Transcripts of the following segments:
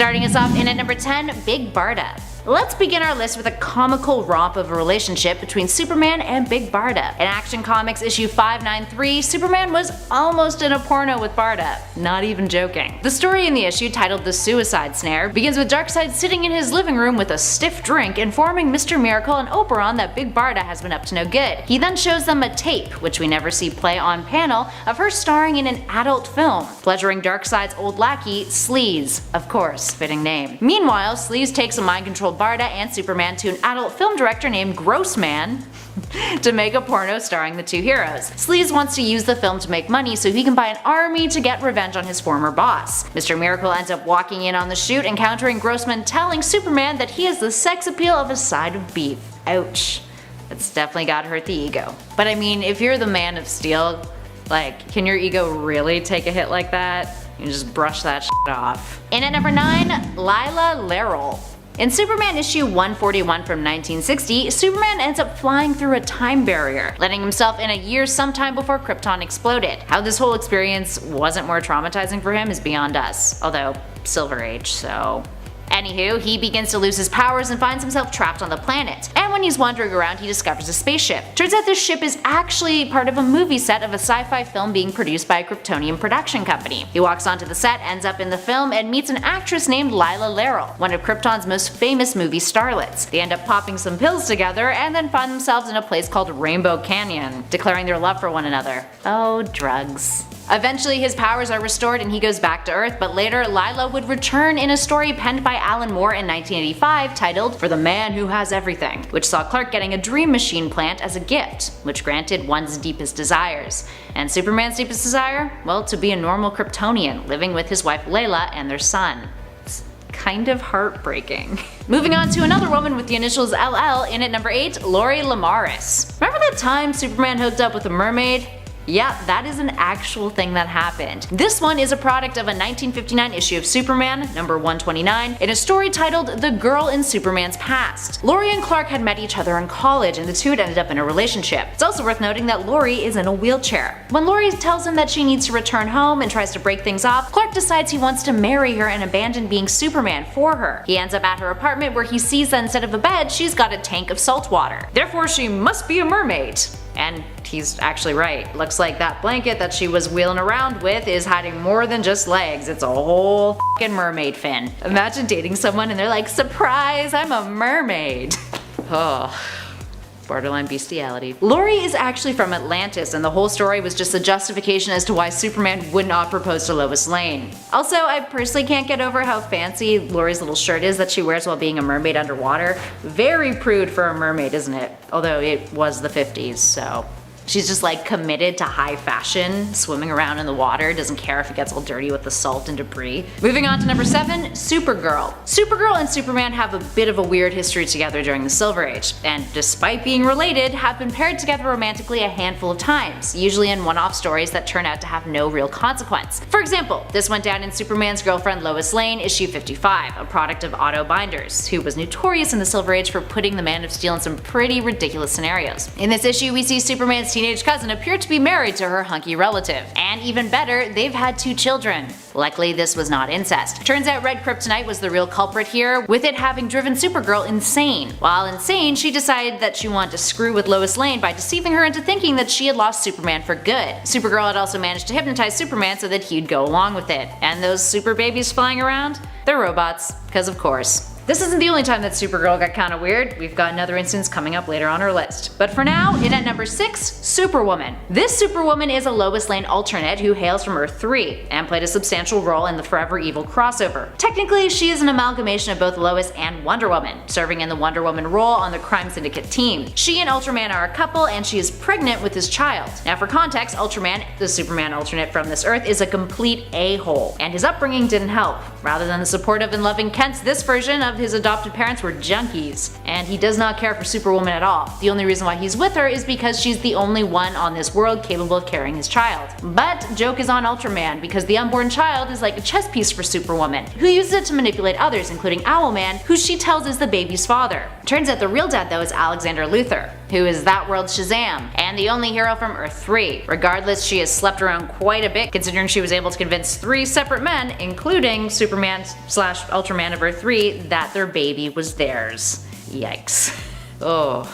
Starting us off in at number 10, Big Barda. Let's begin our list with a comical romp of a relationship between Superman and Big Barda. In Action Comics issue 593, Superman was almost in a porno with Barda. Not even joking. The story in the issue, titled The Suicide Snare, begins with Darkseid sitting in his living room with a stiff drink, informing Mr. Miracle and Oberon that Big Barda has been up to no good. He then shows them a tape, which we never see play on panel, of her starring in an adult film, pleasuring Darkseid's old lackey, Sleaze. Of course, fitting name. Meanwhile, Sleaze takes a mind-controlled Barda and Superman to an adult film director named Grossman to make a porno starring the two heroes. Sleaze wants to use the film to make money so he can buy an army to get revenge on his former boss. Mr. Miracle ends up walking in on the shoot, encountering Grossman telling Superman that he has the sex appeal of a side of beef. Ouch. That's definitely gotta hurt the ego. But I mean, if you're the Man of Steel, like, can your ego really take a hit like that? You can just brush that shit off. In at number 9, Lila Laurel. In Superman issue 141 from 1960, Superman ends up flying through a time barrier, letting himself in a year sometime before Krypton exploded. How this whole experience wasn't more traumatizing for him is beyond us, although Silver Age, so… Anywho, he begins to lose his powers and finds himself trapped on the planet. And when he's wandering around, he discovers a spaceship. Turns out this ship is actually part of a movie set of a sci-fi film being produced by a Kryptonian production company. He walks onto the set, ends up in the film, and meets an actress named Lila Laurel, one of Krypton's most famous movie starlets. They end up popping some pills together and then find themselves in a place called Rainbow Canyon, declaring their love for one another. Oh, drugs. Eventually his powers are restored and he goes back to Earth, but later Lila would return in a story penned by Alan Moore in 1985 titled For the Man Who Has Everything, which saw Clark getting a dream machine plant as a gift, which granted one's deepest desires. And Superman's deepest desire? Well, to be a normal Kryptonian, living with his wife Layla and their son. It's kind of heartbreaking. Moving on to another woman with the initials LL, in at number 8, Lori Lamaris. Remember that time Superman hooked up with a mermaid? Yeah, that is an actual thing that happened. This one is a product of a 1959 issue of Superman, number 129, in a story titled The Girl in Superman's Past. Lori and Clark had met each other in college and the two had ended up in a relationship. It's also worth noting that Lori is in a wheelchair. When Lori tells him that she needs to return home and tries to break things off, Clark decides he wants to marry her and abandon being Superman for her. He ends up at her apartment where he sees that instead of a bed, she's got a tank of salt water. Therefore, she must be a mermaid. And he's actually right. Looks like that blanket that she was wheeling around with is hiding more than just legs. It's a whole f***ing mermaid fin. Imagine dating someone and they're like, surprise, I'm a mermaid. Oh. Borderline bestiality. Lori is actually from Atlantis, and the whole story was just a justification as to why Superman would not propose to Lois Lane. Also, I personally can't get over how fancy Lori's little shirt is that she wears while being a mermaid underwater. Very prude for a mermaid, isn't it? Although it was the 50s, so… She's just like committed to high fashion, swimming around in the water, doesn't care if it gets all dirty with the salt and debris. Moving on to number 7, Supergirl. Supergirl and Superman have a bit of a weird history together during the Silver Age, and despite being related, have been paired together romantically a handful of times, usually in one-off stories that turn out to have no real consequence. For example, this went down in Superman's girlfriend Lois Lane, issue 55, a product of Otto Binders, who was notorious in the Silver Age for putting the Man of Steel in some pretty ridiculous scenarios. In this issue, we see Superman's teenage cousin appear to be married to her hunky relative. And even better, they've had 2 children. Luckily, this was not incest. Turns out red kryptonite was the real culprit here, with it having driven Supergirl insane. While insane, she decided that she wanted to screw with Lois Lane by deceiving her into thinking that she had lost Superman for good. Supergirl had also managed to hypnotize Superman so that he'd go along with it. And those super babies flying around? They're robots, because of course. This isn't the only time that Supergirl got kinda weird. We've got another instance coming up later on our list. But for now, in at number 6, Superwoman. This Superwoman is a Lois Lane alternate who hails from Earth 3, and played a substantial role in the Forever Evil crossover. Technically, she is an amalgamation of both Lois and Wonder Woman, serving in the Wonder Woman role on the Crime Syndicate team. She and Ultraman are a couple, and she is pregnant with his child. Now for context, Ultraman, the Superman alternate from this Earth, is a complete a-hole, and his upbringing didn't help. Rather than the supportive and loving Kent, this version of of his adopted parents were junkies, and he does not care for Superwoman at all. The only reason why he's with her is because she's the only one on this world capable of carrying his child. But joke is on Ultraman, because the unborn child is like a chess piece for Superwoman, who uses it to manipulate others, including Owlman, who she tells is the baby's father. Turns out the real dad though is Alexander Luthor, who is that world's Shazam, and the only hero from Earth 3. Regardless, she has slept around quite a bit, considering she was able to convince 3 separate men, including Superman/Ultraman of Earth 3, that their baby was theirs. Yikes. Oh.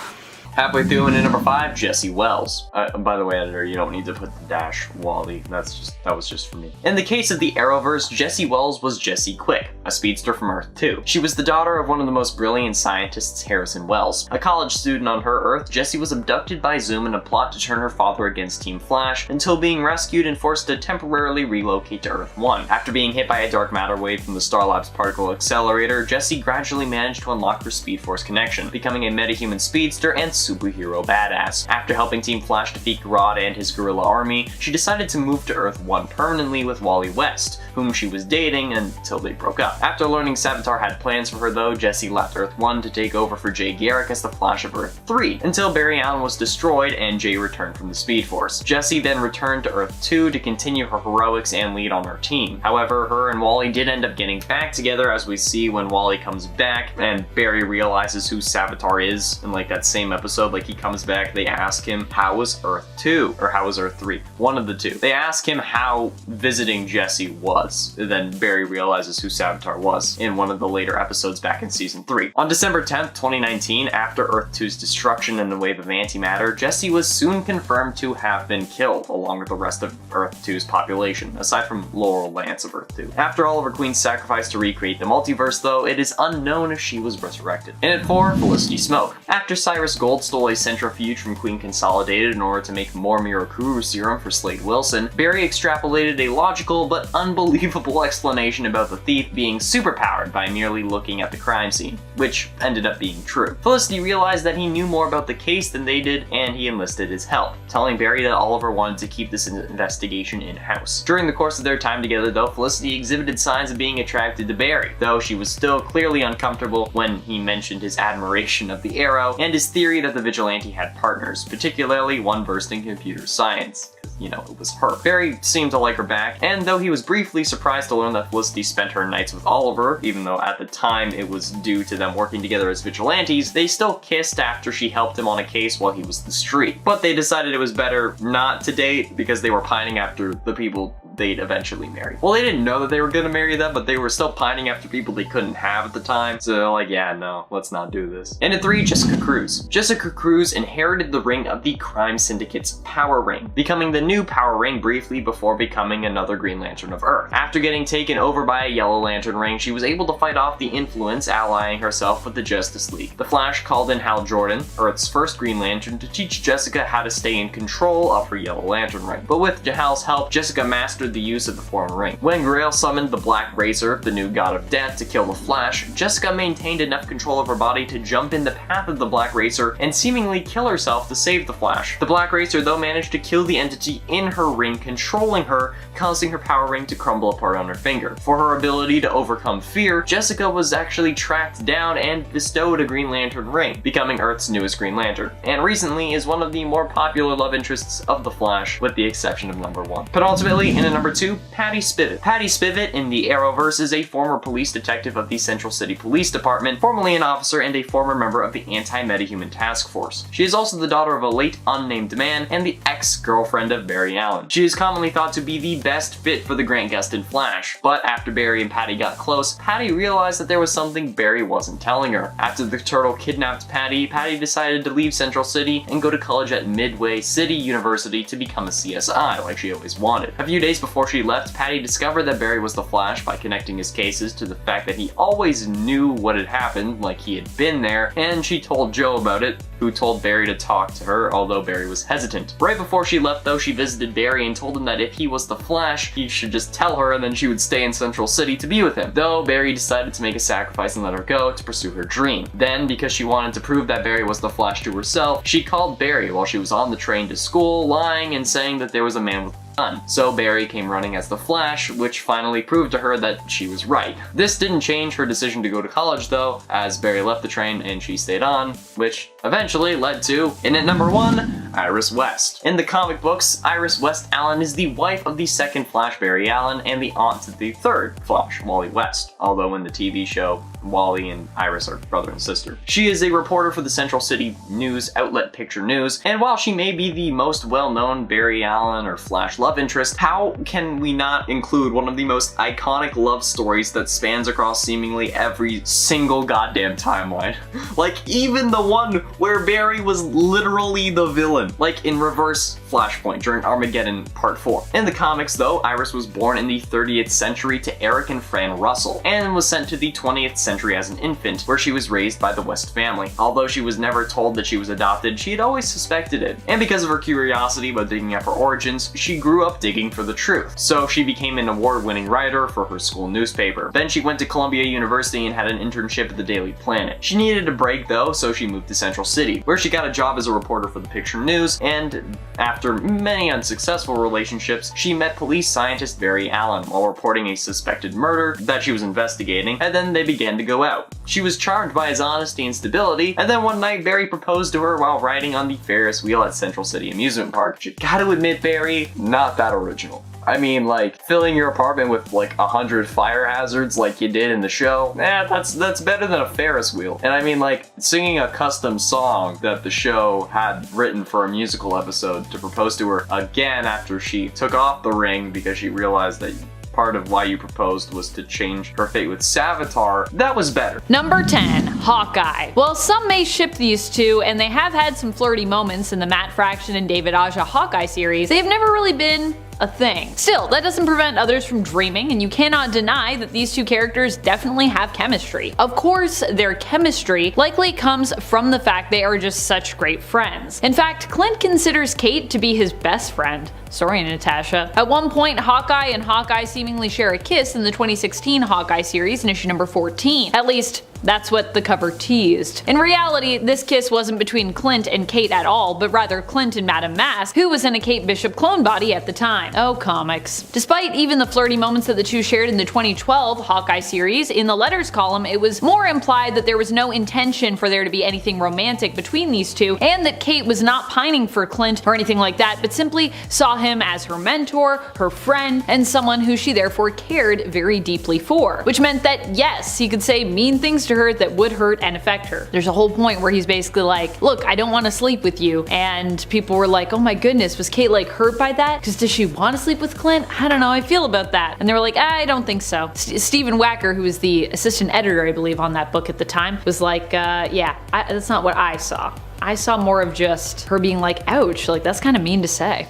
Halfway through and in number 5, Jesse Wells. By the way, editor, you don't need to put the dash Wally. That was just for me. In the case of the Arrowverse, Jesse Wells was Jessie Quick, a speedster from Earth 2. She was the daughter of one of the most brilliant scientists, Harrison Wells. A college student on her Earth, Jessie was abducted by Zoom in a plot to turn her father against Team Flash, until being rescued and forced to temporarily relocate to Earth 1. After being hit by a dark matter wave from the Starlab's particle accelerator, Jessie gradually managed to unlock her Speed Force connection, becoming a metahuman speedster and superhero badass. After helping Team Flash defeat Grodd and his guerrilla army, she decided to move to Earth 1 permanently with Wally West, whom she was dating until they broke up. After learning Savitar had plans for her though, Jessie left Earth 1 to take over for Jay Garrick as the Flash of Earth 3, until Barry Allen was destroyed and Jay returned from the Speed Force. Jessie then returned to Earth 2 to continue her heroics and lead on her team. However, her and Wally did end up getting back together, as we see when Wally comes back and Barry realizes who Savitar is in like that same episode. Like, he comes back, they ask him, how was Earth 2? Or how was Earth 3? One of the two. They ask him how visiting Jessie was. Then Barry realizes who Savitar was in one of the later episodes back in season 3. On December 10th, 2019, after Earth 2's destruction in a wave of antimatter, Jessie was soon confirmed to have been killed, along with the rest of Earth 2's population, aside from Laurel Lance of Earth 2. After Oliver Queen's sacrifice to recreate the multiverse though, it is unknown if she was resurrected. And at 4, Felicity Smoke. After Cyrus Gold stole a centrifuge from Queen Consolidated in order to make more Mirakuru serum for Slade Wilson, Barry extrapolated a logical but unbelievable explanation about the thief being superpowered by merely looking at the crime scene, which ended up being true. Felicity realized that he knew more about the case than they did, and he enlisted his help, telling Barry that Oliver wanted to keep this investigation in-house. During the course of their time together though, Felicity exhibited signs of being attracted to Barry, though she was still clearly uncomfortable when he mentioned his admiration of the Arrow and his theory that the Vigilante had partners, particularly one versed in computer science. You know, it was her. Barry seemed to like her back, and though he was briefly surprised to learn that Felicity spent her nights with Oliver, even though at the time it was due to them working together as vigilantes, they still kissed after she helped him on a case while he was the street. But they decided it was better not to date because they were pining after the people they'd eventually marry. Well, they didn't know that they were gonna marry them, but they were still pining after people they couldn't have at the time, so they're like, yeah, no, let's not do this. And at 3, Jessica Cruz. Jessica Cruz inherited the ring of the crime syndicate's power ring, becoming the new power ring briefly before becoming another Green Lantern of Earth. After getting taken over by a Yellow Lantern ring, she was able to fight off the influence, allying herself with the Justice League. The Flash called in Hal Jordan, Earth's first Green Lantern, to teach Jessica how to stay in control of her Yellow Lantern ring. But with Hal's help, Jessica mastered the use of the former ring. When Grail summoned the Black Razor, the new god of death, to kill the Flash, Jessica maintained enough control of her body to jump in the path of the Black Razor and seemingly kill herself to save the Flash. The Black Razor though managed to kill the entity in her ring, controlling her, causing her power ring to crumble apart on her finger. For her ability to overcome fear, Jessica was actually tracked down and bestowed a Green Lantern ring, becoming Earth's newest Green Lantern, and recently is one of the more popular love interests of the Flash, with the exception of number 1. But ultimately, in at number 2, Patty Spivot. Patty Spivot in the Arrowverse is a former police detective of the Central City Police Department, formerly an officer and a former member of the Anti-Metahuman Task Force. She is also the daughter of a late unnamed man and the ex-girlfriend of Barry Allen. She is commonly thought to be the best fit for the Grant Gustin Flash, but after Barry and Patty got close, Patty realized that there was something Barry wasn't telling her. After the Turtle kidnapped Patty, Patty decided to leave Central City and go to college at Midway City University to become a CSI, like she always wanted. A few days before she left, Patty discovered that Barry was the Flash by connecting his cases to the fact that he always knew what had happened, like he had been there, and she told Joe about it, who told Barry to talk to her, although Barry was hesitant. Right before she left though, she visited Barry and told him that if he was the Flash, he should just tell her and then she would stay in Central City to be with him. Though Barry decided to make a sacrifice and let her go to pursue her dream. Then, because she wanted to prove that Barry was the Flash to herself, she called Barry while she was on the train to school, lying and saying that there was a man with done. So Barry came running as the Flash, which finally proved to her that she was right. This didn't change her decision to go to college though, as Barry left the train and she stayed on, which eventually led to, in at number 1, Iris West. In the comic books, Iris West Allen is the wife of the second Flash, Barry Allen, and the aunt to the third Flash, Wally West, although in the TV show, Wally and Iris are brother and sister. She is a reporter for the Central City news outlet Picture News, and while she may be the most well-known Barry Allen or Flash love interest, how can we not include one of the most iconic love stories that spans across seemingly every single goddamn timeline? Like, even the one where Barry was literally the villain, like in Reverse Flashpoint during Armageddon Part 4. In the comics though, Iris was born in the 30th century to Eric and Fran Russell, and was sent to the 20th century as an infant, where she was raised by the West family. Although she was never told that she was adopted, she had always suspected it, and because of her curiosity about digging up her origins, she grew up digging for the truth. So she became an award-winning writer for her school newspaper. Then she went to Columbia University and had an internship at the Daily Planet. She needed a break though, so she moved to Central City, where she got a job as a reporter for the Picture News, and after many unsuccessful relationships, she met police scientist Barry Allen while reporting a suspected murder that she was investigating, and then they began to go out. She was charmed by his honesty and stability, and then one night Barry proposed to her while riding on the Ferris wheel at Central City Amusement Park. You gotta admit, Barry, not that original. I mean, like, filling your apartment with like 100 fire hazards like you did in the show, that's better than a Ferris wheel. And I mean, like, singing a custom song that the show had written for a musical episode to propose to her again after she took off the ring because she realized that part of why you proposed was to change her fate with Savitar, that was better. Number 10, Hawkeye. Well, some may ship these two, and they have had some flirty moments in the Matt Fraction and David Aja Hawkeye series. They have never really been a thing. Still, that doesn't prevent others from dreaming, and you cannot deny that these two characters definitely have chemistry. Of course, their chemistry likely comes from the fact they are just such great friends. In fact, Clint considers Kate to be his best friend. Sorry, Natasha. At one point, Hawkeye and Hawkeye seemingly share a kiss in the 2016 Hawkeye series in issue number 14. At least, that's what the cover teased. In reality, this kiss wasn't between Clint and Kate at all, but rather Clint and Madame Mask, who was in a Kate Bishop clone body at the time. Oh, comics. Despite even the flirty moments that the two shared in the 2012 Hawkeye series, in the letters column it was more implied that there was no intention for there to be anything romantic between these two, and that Kate was not pining for Clint or anything like that, but simply saw him as her mentor, her friend, and someone who she therefore cared very deeply for. Which meant that yes, he could say mean things to her that would hurt and affect her. There's a whole point where he's basically like, look, I don't want to sleep with you, and people were like, oh my goodness, was Kate like hurt by that? Because does she want to sleep with Clint? I don't know, I feel about that. And they were like, I don't think so. Stephen Wacker, who was the assistant editor, I believe, on that book at the time, was like, yeah, that's not what I saw. I saw more of just her being like, ouch, like that's kind of mean to say.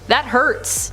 That hurts.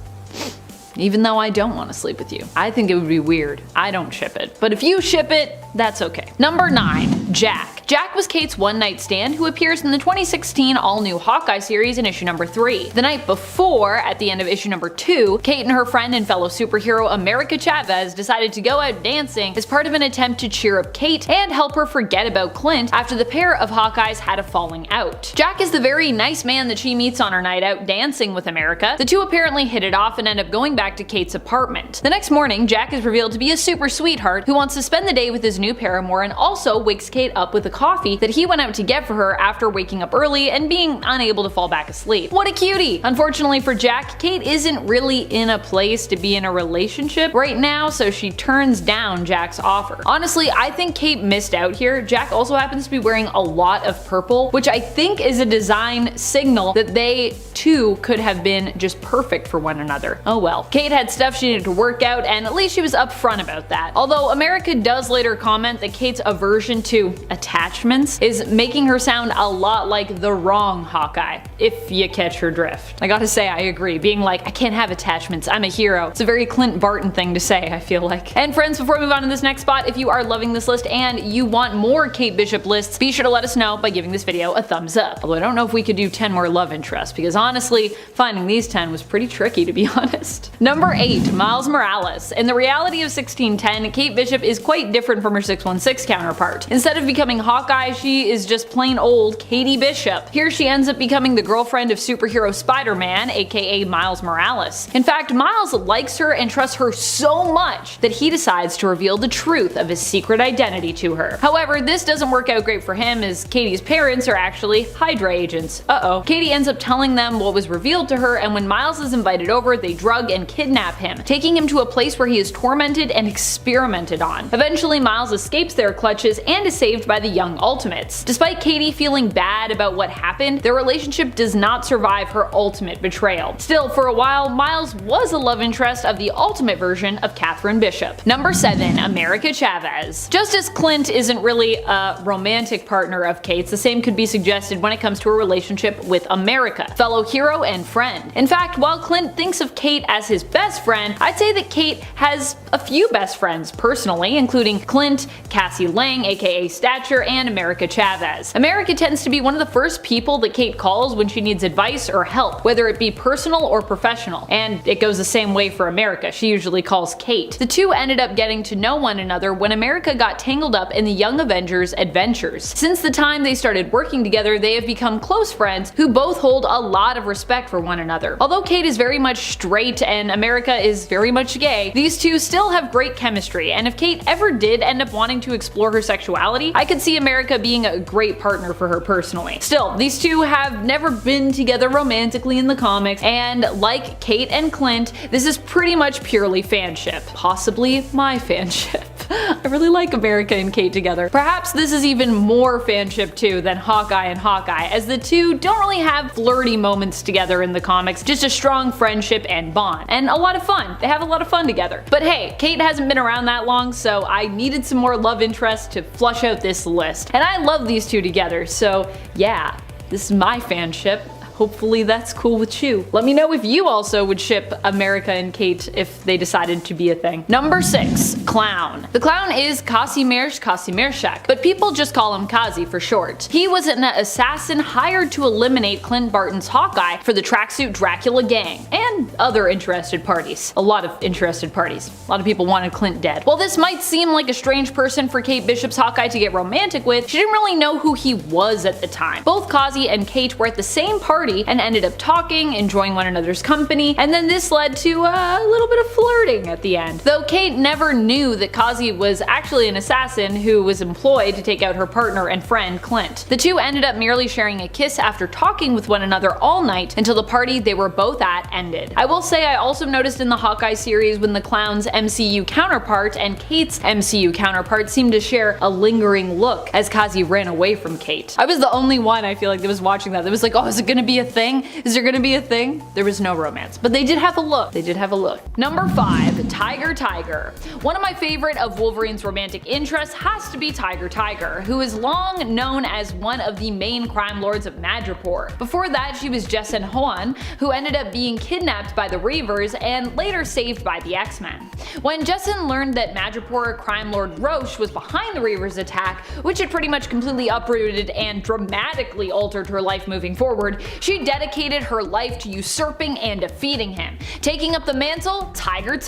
Even though I don't want to sleep with you. I think it would be weird. I don't ship it. But if you ship it, that's okay. Number 9, Jack. Jack was Kate's one-night stand who appears in the 2016 all-new Hawkeye series in issue number 3. The night before, at the end of issue number 2, Kate and her friend and fellow superhero America Chavez decided to go out dancing as part of an attempt to cheer up Kate and help her forget about Clint after the pair of Hawkeyes had a falling out. Jack is the very nice man that she meets on her night out dancing with America. The two apparently hit it off and end up going back to Kate's apartment. The next morning, Jack is revealed to be a super sweetheart who wants to spend the day with his new paramour and also wakes Kate up with a coffee that he went out to get for her after waking up early and being unable to fall back asleep. What a cutie! Unfortunately for Jack, Kate isn't really in a place to be in a relationship right now, so she turns down Jack's offer. Honestly, I think Kate missed out here. Jack also happens to be wearing a lot of purple, which I think is a design signal that they too could have been just perfect for one another. Oh well. Kate had stuff she needed to work out, and at least she was upfront about that. Although America does later comment that Kate's aversion to attachments is making her sound a lot like the wrong Hawkeye, if you catch her drift. I gotta say, I agree. Being like, I can't have attachments, I'm a hero. It's a very Clint Barton thing to say, I feel like. And friends, before we move on to this next spot, if you are loving this list and you want more Kate Bishop lists, be sure to let us know by giving this video a thumbs up. Although I don't know if we could do 10 more love interests, because honestly, finding these 10 was pretty tricky, to be honest. Number 8, Miles Morales. In the reality of 1610, Kate Bishop is quite different from her 616 counterpart. Instead of becoming Hawkeye, she is just plain old Katie Bishop. Here she ends up becoming the girlfriend of superhero Spider-Man, aka Miles Morales. In fact, Miles likes her and trusts her so much that he decides to reveal the truth of his secret identity to her. However, this doesn't work out great for him as Katie's parents are actually Hydra agents. Katie ends up telling them what was revealed to her, and when Miles is invited over, they drug and kidnap him, taking him to a place where he is tormented and experimented on. Eventually, Miles escapes their clutches and is saved by the young Ultimates. Despite Katie feeling bad about what happened, their relationship does not survive her ultimate betrayal. Still, for a while, Miles was a love interest of the ultimate version of Catherine Bishop. Number 7. America Chavez. Just as Clint isn't really a romantic partner of Kate's, the same could be suggested when it comes to a relationship with America, fellow hero and friend. In fact, while Clint thinks of Kate as his best friend, I'd say that Kate has a few best friends personally, including Clint, Cassie Lang aka Stature, and America Chavez. America tends to be one of the first people that Kate calls when she needs advice or help, whether it be personal or professional, and it goes the same way for America. She usually calls Kate. The two ended up getting to know one another when America got tangled up in the Young Avengers adventures. Since the time they started working together, they have become close friends who both hold a lot of respect for one another. Although Kate is very much straight and America is very much gay, these two still have great chemistry, and if Kate ever did end up wanting to explore her sexuality, I could see America being a great partner for her personally. Still, these two have never been together romantically in the comics, and like Kate and Clint, this is pretty much purely fanship. Possibly my fanship. I really like America and Kate together. Perhaps this is even more fanship too than Hawkeye and Hawkeye, as the two don't really have flirty moments together in the comics, just a strong friendship and bond. And a lot of fun. They have a lot of fun together. But hey, Kate hasn't been around that long, so I needed some more love interest to flush out this list. And I love these two together, so yeah, this is my fanship. Hopefully that's cool with you. Let me know if you also would ship America and Kate if they decided to be a thing. Number 6. Clown. The Clown is Kazimierz Kazimierczak, but people just call him Kazi for short. He was an assassin hired to eliminate Clint Barton's Hawkeye for the Tracksuit Dracula gang, and other interested parties. A lot of interested parties. A lot of people wanted Clint dead. While this might seem like a strange person for Kate Bishop's Hawkeye to get romantic with, she didn't really know who he was at the time. Both Kazi and Kate were at the same party and ended up talking, enjoying one another's company, and then this led to a little bit of flirting at the end. Though Kate never knew that Kazi was actually an assassin who was employed to take out her partner and friend Clint. The two ended up merely sharing a kiss after talking with one another all night until the party they were both at ended. I will say I also noticed in the Hawkeye series when the Clown's MCU counterpart and Kate's MCU counterpart seemed to share a lingering look as Kazi ran away from Kate. I was the only one, I feel like, that was watching that was like, oh, is it gonna be a thing? Is there gonna be a thing? There was no romance, but they did have a look. They did have a look. Number 5. Tiger. One of my favorite of Wolverine's romantic interests has to be Tiger, who is long known as one of the main crime lords of Madripoor. Before that, she was Jessen Hoan, who ended up being kidnapped by the Reavers and later saved by the X-Men. When Jessen learned that Madripoor crime lord Roche was behind the Reavers' attack, which had pretty much completely uprooted and dramatically altered her life moving forward, she dedicated her life to usurping and defeating him, taking up the mantle Tiger,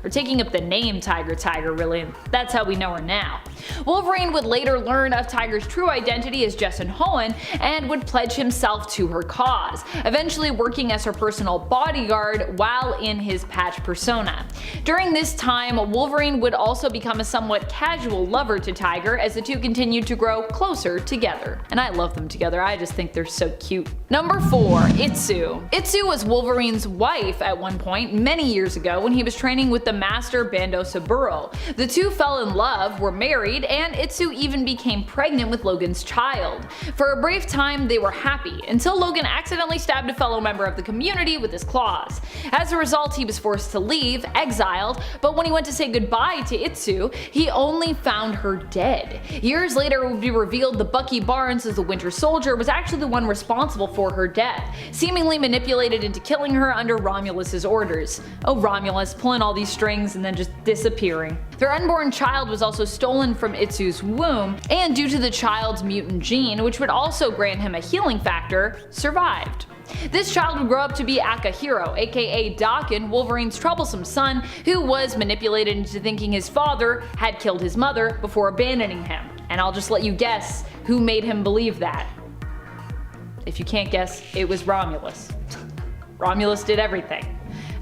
or taking up the name Tiger really, and that's how we know her now. Wolverine would later learn of Tiger's true identity as Jessen Hoan and would pledge himself to her cause, eventually working as her personal bodyguard while in his patch persona. During this time, Wolverine would also become a somewhat casual lover to Tiger as the two continued to grow closer together. And I love them together, I just think they're so cute. Number 4. Itsu. Itsu was Wolverine's wife at one point many years ago when he was training with the Master Bando Saburo. The two fell in love, were married, and Itsu even became pregnant with Logan's child. For a brief time they were happy, until Logan accidentally stabbed a fellow member of the community with his claws. As a result, he was forced to leave, exiled, but when he went to say goodbye to Itsu, he only found her dead. Years later it would be revealed that Bucky Barnes as the Winter Soldier was actually the one responsible for her death, seemingly manipulated into killing her under Romulus's orders. Oh, Romulus, pulling all these strings and then just disappearing. Their unborn child was also stolen from Itsu's womb, and due to the child's mutant gene, which would also grant him a healing factor, survived. This child would grow up to be Akahiro, aka Daken, Wolverine's troublesome son, who was manipulated into thinking his father had killed his mother before abandoning him. And I'll just let you guess who made him believe that. If you can't guess, it was Romulus. Romulus did everything.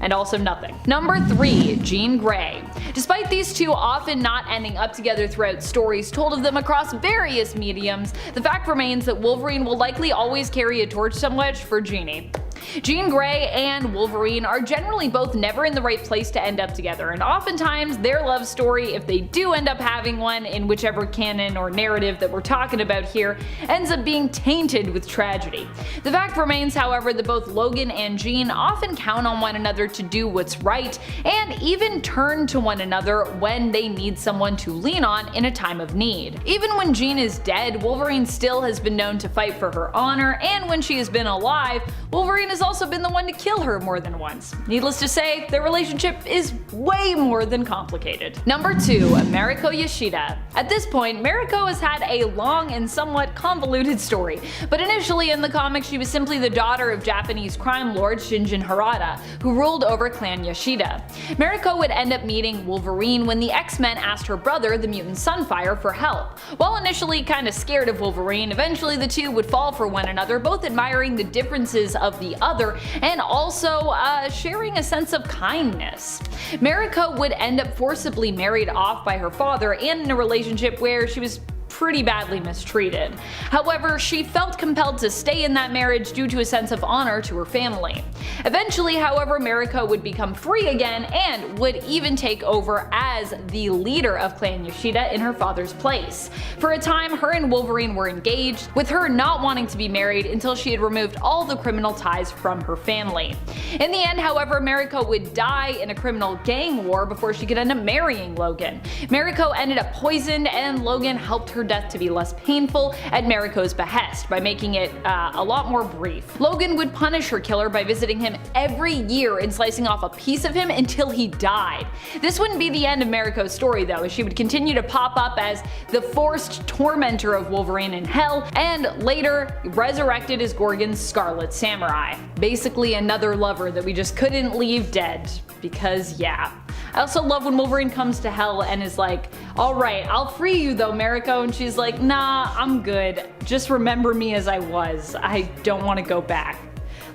And also nothing. Number 3, Jean Grey. Despite these two often not ending up together throughout stories told of them across various mediums, the fact remains that Wolverine will likely always carry a torch somewhat for Jeanie. Jean Grey and Wolverine are generally both never in the right place to end up together, and oftentimes their love story, if they do end up having one in whichever canon or narrative that we're talking about here, ends up being tainted with tragedy. The fact remains, however, that both Logan and Jean often count on one another to do what's right, and even turn to one another when they need someone to lean on in a time of need. Even when Jean is dead, Wolverine still has been known to fight for her honor, and when she has been alive, Wolverine has also been the one to kill her more than once. Needless to say, their relationship is way more than complicated. Number 2, Mariko Yoshida. At this point, Mariko has had a long and somewhat convoluted story, but initially in the comics she was simply the daughter of Japanese crime lord Shinjin Harada, who ruled over Clan Yoshida. Mariko would end up meeting Wolverine when the X-Men asked her brother, the mutant Sunfire, for help. While initially kinda scared of Wolverine, eventually the two would fall for one another, both admiring the differences of the other and also sharing a sense of kindness. Mariko would end up forcibly married off by her father and in a relationship where she was pretty badly mistreated. However, she felt compelled to stay in that marriage due to a sense of honor to her family. Eventually, however, Mariko would become free again and would even take over as the leader of Clan Yoshida in her father's place. For a time, her and Wolverine were engaged, with her not wanting to be married until she had removed all the criminal ties from her family. In the end, however, Mariko would die in a criminal gang war before she could end up marrying Logan. Mariko ended up poisoned, and Logan helped her death to be less painful at Mariko's behest by making it a lot more brief. Logan would punish her killer by visiting him every year and slicing off a piece of him until he died. This wouldn't be the end of Mariko's story though, as she would continue to pop up as the forced tormentor of Wolverine in Hell, and later resurrected as Gorgon's Scarlet Samurai. Basically another lover that we just couldn't leave dead, because yeah. I also love when Wolverine comes to Hell and is like, alright, I'll free you though, Mariko, and she's like, nah, I'm good. Just remember me as I was. I don't want to go back.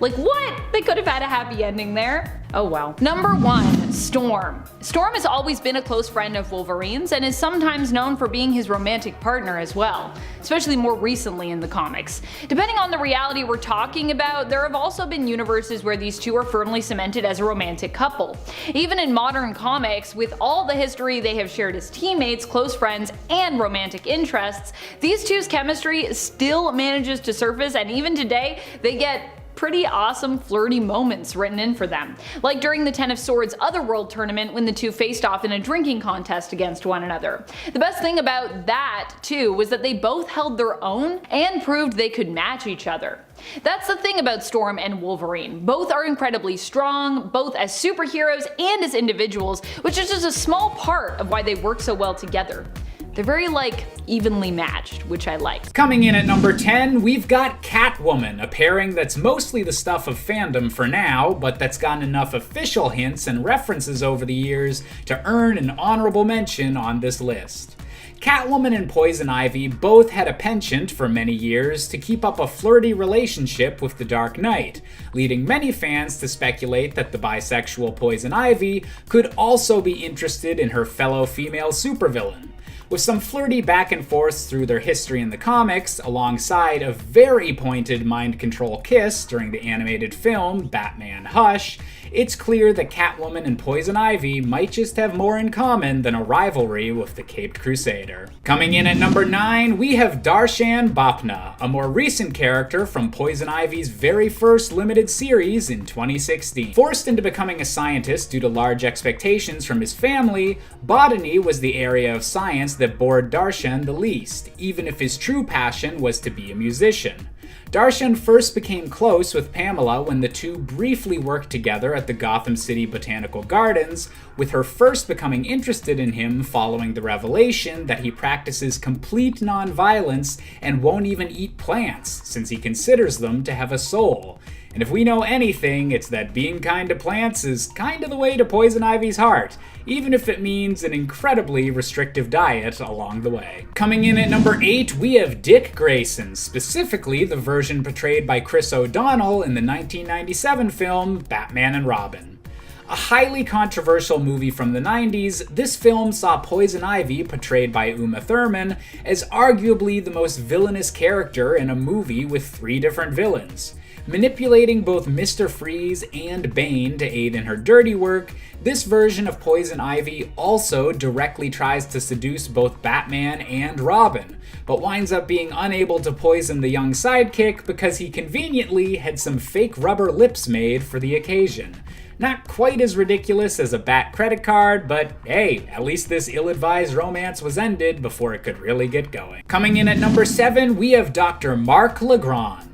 Like what? They could have had a happy ending there. Oh well. Number 1, Storm. Storm has always been a close friend of Wolverine's and is sometimes known for being his romantic partner as well, especially more recently in the comics. Depending on the reality we're talking about, there have also been universes where these two are firmly cemented as a romantic couple. Even in modern comics, with all the history they have shared as teammates, close friends, and romantic interests, these two's chemistry still manages to surface, and even today, they get pretty awesome flirty moments written in for them. Like during the Ten of Swords Otherworld tournament when the two faced off in a drinking contest against one another. The best thing about that too was that they both held their own and proved they could match each other. That's the thing about Storm and Wolverine. Both are incredibly strong, both as superheroes and as individuals, which is just a small part of why they work so well together. They're very, like, evenly matched, which I like. Coming in at number 10, we've got Catwoman, a pairing that's mostly the stuff of fandom for now, but that's gotten enough official hints and references over the years to earn an honorable mention on this list. Catwoman and Poison Ivy both had a penchant for many years to keep up a flirty relationship with the Dark Knight, leading many fans to speculate that the bisexual Poison Ivy could also be interested in her fellow female supervillain. With some flirty back and forths through their history in the comics, alongside a very pointed mind control kiss during the animated film Batman Hush, it's clear that Catwoman and Poison Ivy might just have more in common than a rivalry with the Caped Crusader. Coming in at number 9, we have Darshan Bapna, a more recent character from Poison Ivy's very first limited series in 2016. Forced into becoming a scientist due to large expectations from his family, botany was the area of science that bored Darshan the least, even if his true passion was to be a musician. Darshan first became close with Pamela when the two briefly worked together at the Gotham City Botanical Gardens, with her first becoming interested in him following the revelation that he practices complete nonviolence and won't even eat plants, since he considers them to have a soul. And if we know anything, it's that being kind to plants is kind of the way to Poison Ivy's heart, even if it means an incredibly restrictive diet along the way. Coming in at number 8, we have Dick Grayson, specifically the version portrayed by Chris O'Donnell in the 1997 film Batman and Robin. A highly controversial movie from the 90s, this film saw Poison Ivy, portrayed by Uma Thurman, as arguably the most villainous character in a movie with 3 different villains. Manipulating both Mr. Freeze and Bane to aid in her dirty work, this version of Poison Ivy also directly tries to seduce both Batman and Robin, but winds up being unable to poison the young sidekick because he conveniently had some fake rubber lips made for the occasion. Not quite as ridiculous as a Bat credit card, but hey, at least this ill-advised romance was ended before it could really get going. Coming in at number 7, we have Dr. Marc Legrand.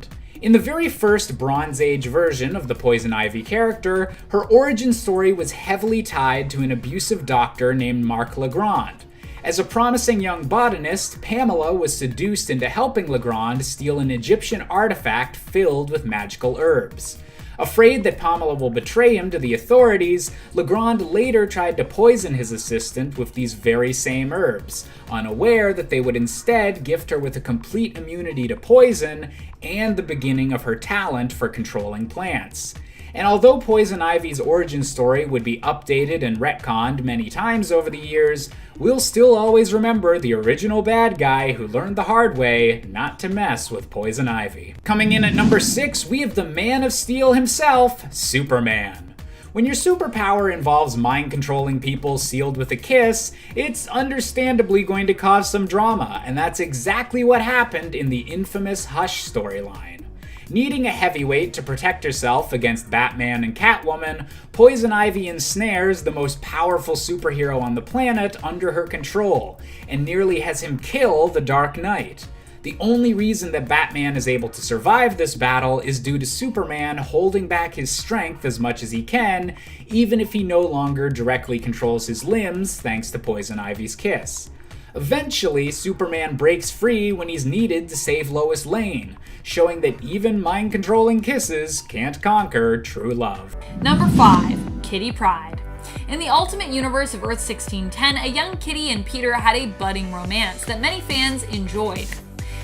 In the very first Bronze Age version of the Poison Ivy character, her origin story was heavily tied to an abusive doctor named Marc Legrand. As a promising young botanist, Pamela was seduced into helping Legrand steal an Egyptian artifact filled with magical herbs. Afraid that Pamela will betray him to the authorities, Legrand later tried to poison his assistant with these very same herbs, unaware that they would instead gift her with a complete immunity to poison and the beginning of her talent for controlling plants. And although Poison Ivy's origin story would be updated and retconned many times over the years, we'll still always remember the original bad guy who learned the hard way not to mess with Poison Ivy. Coming in at number 6, we have the Man of Steel himself, Superman. When your superpower involves mind-controlling people sealed with a kiss, it's understandably going to cause some drama, and that's exactly what happened in the infamous Hush storyline. Needing a heavyweight to protect herself against Batman and Catwoman, Poison Ivy ensnares the most powerful superhero on the planet under her control, and nearly has him kill the Dark Knight. The only reason that Batman is able to survive this battle is due to Superman holding back his strength as much as he can, even if he no longer directly controls his limbs thanks to Poison Ivy's kiss. Eventually, Superman breaks free when he's needed to save Lois Lane, showing that even mind-controlling kisses can't conquer true love. Number 5. Kitty Pryde. In the Ultimate Universe of Earth 1610, a young Kitty and Peter had a budding romance that many fans enjoyed.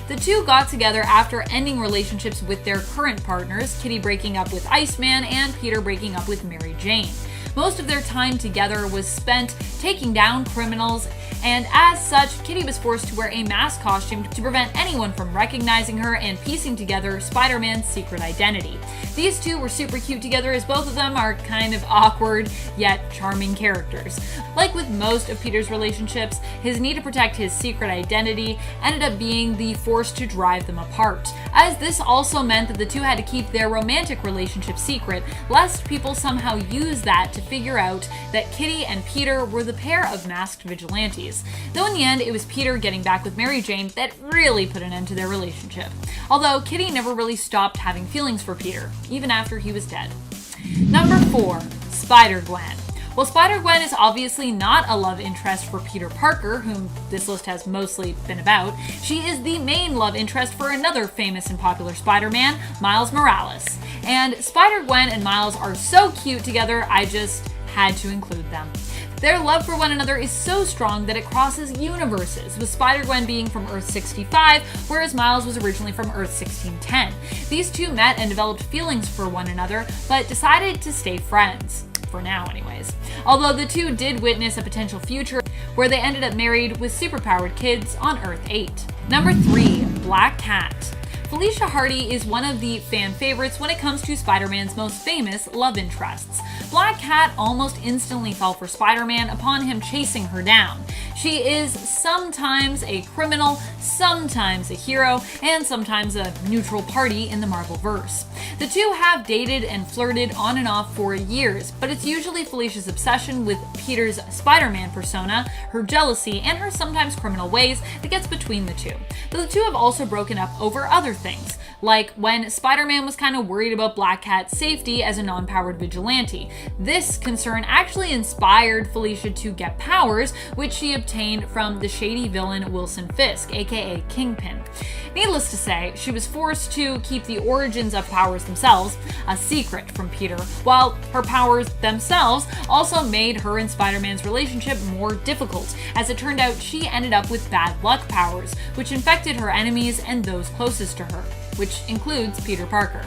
The two got together after ending relationships with their current partners, Kitty breaking up with Iceman and Peter breaking up with Mary Jane. Most of their time together was spent taking down criminals, and as such, Kitty was forced to wear a mask costume to prevent anyone from recognizing her and piecing together Spider-Man's secret identity. These two were super cute together, as both of them are kind of awkward yet charming characters. Like with most of Peter's relationships, his need to protect his secret identity ended up being the force to drive them apart, as this also meant that the two had to keep their romantic relationship secret, lest people somehow use that to figure out that Kitty and Peter were the pair of masked vigilantes. Though in the end, it was Peter getting back with Mary Jane that really put an end to their relationship. Although Kitty never really stopped having feelings for Peter, even after he was dead. Number 4. Spider-Gwen. While Spider-Gwen is obviously not a love interest for Peter Parker, whom this list has mostly been about, she is the main love interest for another famous and popular Spider-Man, Miles Morales. And Spider-Gwen and Miles are so cute together, I just had to include them. Their love for one another is so strong that it crosses universes, with Spider-Gwen being from Earth 65, whereas Miles was originally from Earth 1610. These two met and developed feelings for one another, but decided to stay friends. For now anyways. Although the two did witness a potential future where they ended up married with superpowered kids on Earth 8. Number 3. Black Cat. Felicia Hardy is one of the fan favorites when it comes to Spider-Man's most famous love interests. Black Cat almost instantly fell for Spider-Man upon him chasing her down. She is sometimes a criminal, sometimes a hero, and sometimes a neutral party in the Marvel-verse. The two have dated and flirted on and off for years, but it's usually Felicia's obsession with Peter's Spider-Man persona, her jealousy, and her sometimes criminal ways that gets between the two. Though the two have also broken up over other things. like when Spider-Man was kind of worried about Black Cat's safety as a non-powered vigilante. This concern actually inspired Felicia to get powers, which she obtained from the shady villain Wilson Fisk, aka Kingpin. Needless to say, she was forced to keep the origins of powers themselves a secret from Peter, while her powers themselves also made her and Spider-Man's relationship more difficult, as it turned out she ended up with bad luck powers, which infected her enemies and those closest to her, which includes Peter Parker.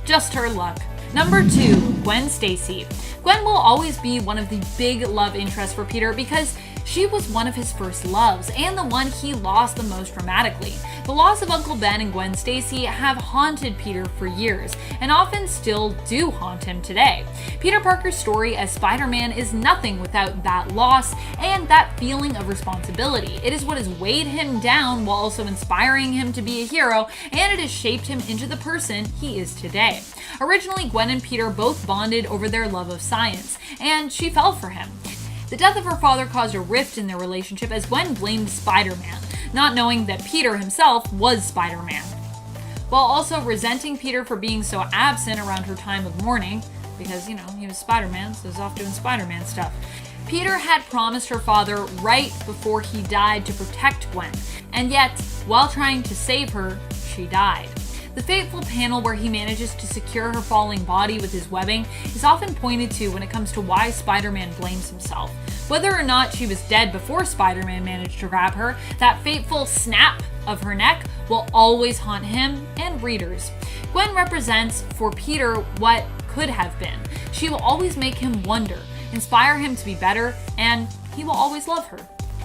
Just her luck. Number 2, Gwen Stacy. Gwen will always be one of the big love interests for Peter because she was one of his first loves and the one he lost the most dramatically. The loss of Uncle Ben and Gwen Stacy have haunted Peter for years and often still do haunt him today. Peter Parker's story as Spider-Man is nothing without that loss and that feeling of responsibility. It is what has weighed him down while also inspiring him to be a hero, and it has shaped him into the person he is today. Originally, Gwen and Peter both bonded over their love of science, and she fell for him. The death of her father caused a rift in their relationship as Gwen blamed Spider-Man, not knowing that Peter himself was Spider-Man, while also resenting Peter for being so absent around her time of mourning, because, he was Spider-Man, so he was off doing Spider-Man stuff. Peter had promised her father right before he died to protect Gwen, and yet, while trying to save her, she died. The fateful panel where he manages to secure her falling body with his webbing is often pointed to when it comes to why Spider-Man blames himself. Whether or not she was dead before Spider-Man managed to grab her, that fateful snap of her neck will always haunt him and readers. Gwen represents for Peter what could have been. She will always make him wonder, inspire him to be better, and he will always love her.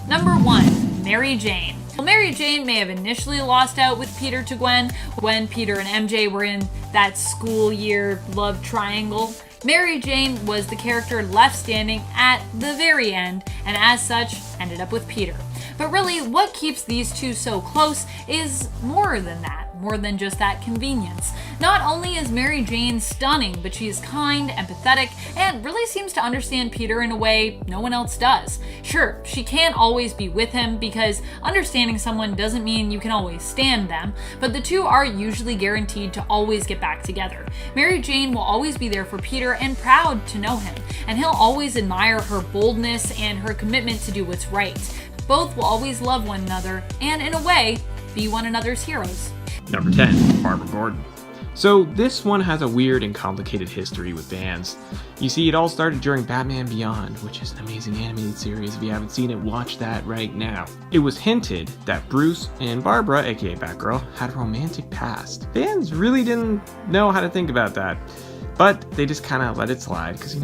Number 1, Mary Jane. Well, Mary Jane may have initially lost out with Peter to Gwen when Peter and MJ were in that school year love triangle. Mary Jane was the character left standing at the very end, and as such, ended up with Peter. But really, what keeps these two so close is more than that. More than just that convenience. Not only is Mary Jane stunning, but she is kind, empathetic, and really seems to understand Peter in a way no one else does. Sure, she can't always be with him because understanding someone doesn't mean you can always stand them, but the two are usually guaranteed to always get back together. Mary Jane will always be there for Peter and proud to know him, and he'll always admire her boldness and her commitment to do what's right. Both will always love one another, and in a way, be one another's heroes. Number 10, Barbara Gordon. So this one has a weird and complicated history with fans. You see, it all started during Batman Beyond, which is an amazing animated series. If you haven't seen it, watch that right now. It was hinted that Bruce and Barbara, aka Batgirl, had a romantic past. Fans really didn't know how to think about that, but they just kind of let it slide, because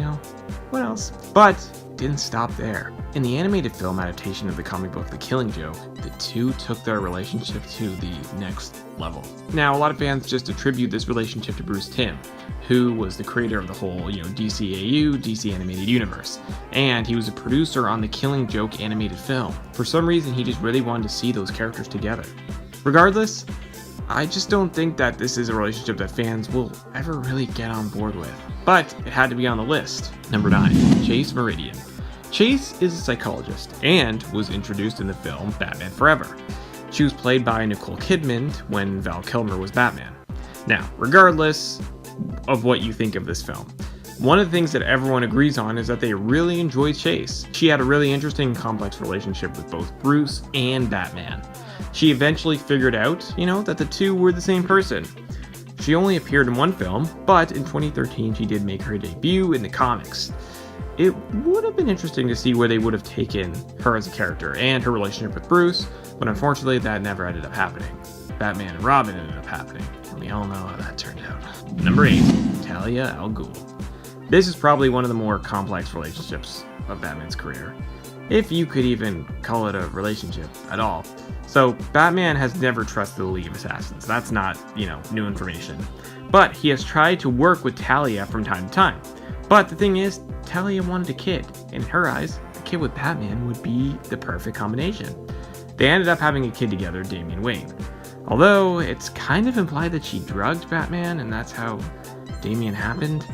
what else? But didn't stop there. In the animated film adaptation of the comic book The Killing Joke, the two took their relationship to the next level. Now, a lot of fans just attribute this relationship to Bruce Timm, who was the creator of the whole, DCAU, DC Animated Universe, and he was a producer on the Killing Joke animated film. For some reason, he just really wanted to see those characters together. Regardless, I just don't think that this is a relationship that fans will ever really get on board with. But it had to be on the list. Number 9, Chase Meridian. Chase is a psychologist and was introduced in the film Batman Forever. She was played by Nicole Kidman when Val Kilmer was Batman. Now, regardless of what you think of this film, one of the things that everyone agrees on is that they really enjoyed Chase. She had a really interesting and complex relationship with both Bruce and Batman. She eventually figured out, that the two were the same person. She only appeared in one film, but in 2013 she did make her debut in the comics. It would have been interesting to see where they would have taken her as a character and her relationship with Bruce, but unfortunately that never ended up happening. Batman and Robin ended up happening, and we all know how that turned out. Number 8, Talia al Ghul. This is probably one of the more complex relationships of Batman's career, if you could even call it a relationship at all. So Batman has never trusted the League of Assassins. That's not, new information. But he has tried to work with Talia from time to time. But the thing is, Talia wanted a kid. In her eyes, a kid with Batman would be the perfect combination. They ended up having a kid together, Damian Wayne. Although, it's kind of implied that she drugged Batman, and that's how Damian happened.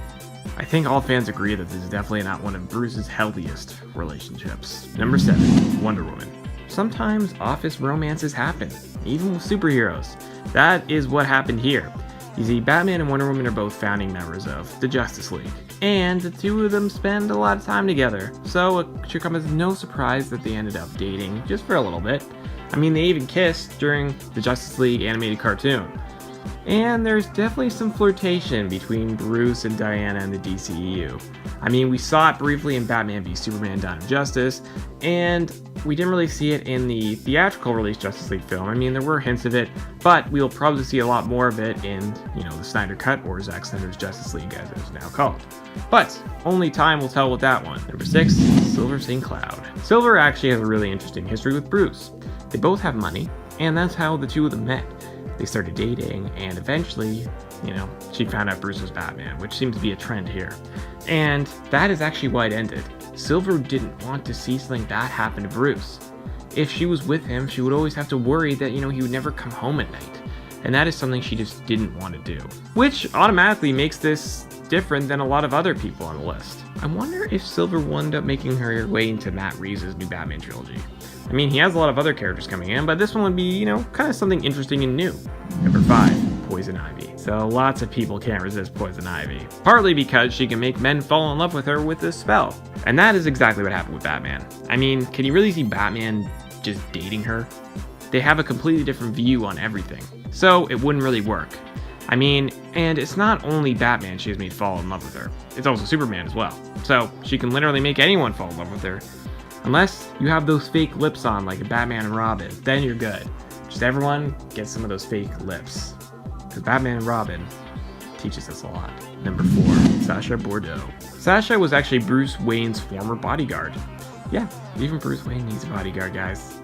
I think all fans agree that this is definitely not one of Bruce's healthiest relationships. Number 7, Wonder Woman. sometimes office romances happen, even with superheroes. That is what happened here. You see, Batman and Wonder Woman are both founding members of the Justice League, and the two of them spend a lot of time together, so it should come as no surprise that they ended up dating just for a little bit. I mean, they even kissed during the Justice League animated cartoon. And there's definitely some flirtation between Bruce and Diana in the DCEU. I mean, we saw it briefly in Batman v Superman: Dawn of Justice, and we didn't really see it in the theatrical release Justice League film. I mean, there were hints of it, but we'll probably see a lot more of it in, the Snyder Cut, or Zack Snyder's Justice League as it's now called. But only time will tell with that one. Number 6, Silver St. Cloud. Silver actually has a really interesting history with Bruce. They both have money, and that's how the two of them met. They started dating, and eventually, she found out Bruce was Batman, which seems to be a trend here. And that is actually why it ended. Silver didn't want to see something like that happen to Bruce. If she was with him, she would always have to worry that, he would never come home at night. And that is something she just didn't want to do. Which automatically makes this different than a lot of other people on the list. I wonder if Silver will end up making her way into Matt Reeves' new Batman trilogy. I mean, he has a lot of other characters coming in, but this one would be, kind of something interesting and new. Number 5, Poison Ivy. So lots of people can't resist Poison Ivy. Partly because she can make men fall in love with her with this spell. And that is exactly what happened with Batman. I mean, can you really see Batman just dating her? They have a completely different view on everything. So it wouldn't really work. I mean, and it's not only Batman she has made fall in love with her. It's also Superman as well. So she can literally make anyone fall in love with her. Unless you have those fake lips on like a Batman and Robin, then you're good. Just everyone get some of those fake lips. Because Batman and Robin teaches us a lot. Number 4, Sasha Bordeaux. Sasha was actually Bruce Wayne's former bodyguard. Yeah, even Bruce Wayne needs a bodyguard, guys.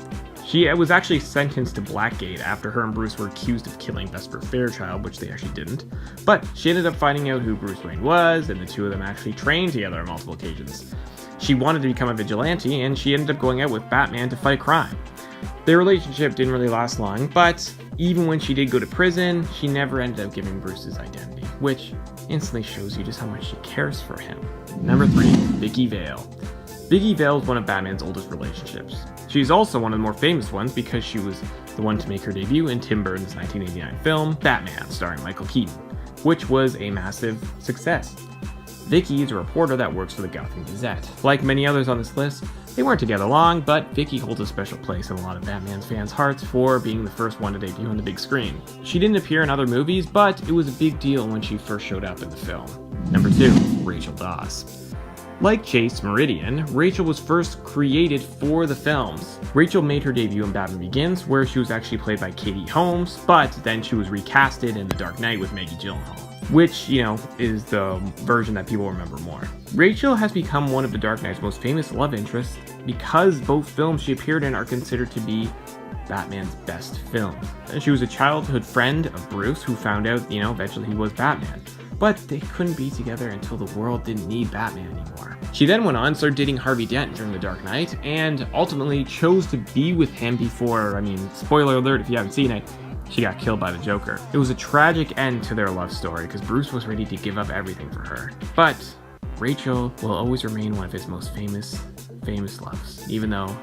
She was actually sentenced to Blackgate after her and Bruce were accused of killing Vesper Fairchild, which they actually didn't. But she ended up finding out who Bruce Wayne was, and the two of them actually trained together on multiple occasions. She wanted to become a vigilante, and she ended up going out with Batman to fight crime. Their relationship didn't really last long, but even when she did go to prison, she never ended up giving Bruce his identity, which instantly shows you just how much she cares for him. Number 3, Vicky Vale. Vicky Vale is one of Batman's oldest relationships. She's also one of the more famous ones because she was the one to make her debut in Tim Burton's 1989 film, Batman, starring Michael Keaton, which was a massive success. Vicky is a reporter that works for the Gotham Gazette. Like many others on this list, they weren't together long, but Vicky holds a special place in a lot of Batman's fans' hearts for being the first one to debut on the big screen. She didn't appear in other movies, but it was a big deal when she first showed up in the film. Number 2, Rachel Dawes. Like Chase Meridian, Rachel was first created for the films. Rachel made her debut in Batman Begins, where she was actually played by Katie Holmes, but then she was recasted in The Dark Knight with Maggie Gyllenhaal, which, is the version that people remember more. Rachel has become one of The Dark Knight's most famous love interests because both films she appeared in are considered to be Batman's best films. She was a childhood friend of Bruce who found out, eventually he was Batman. But they couldn't be together until the world didn't need Batman anymore. She then went on, started dating Harvey Dent during The Dark Knight, and ultimately chose to be with him before, spoiler alert if you haven't seen it, she got killed by the Joker. It was a tragic end to their love story because Bruce was ready to give up everything for her. But Rachel will always remain one of his most famous loves, even though,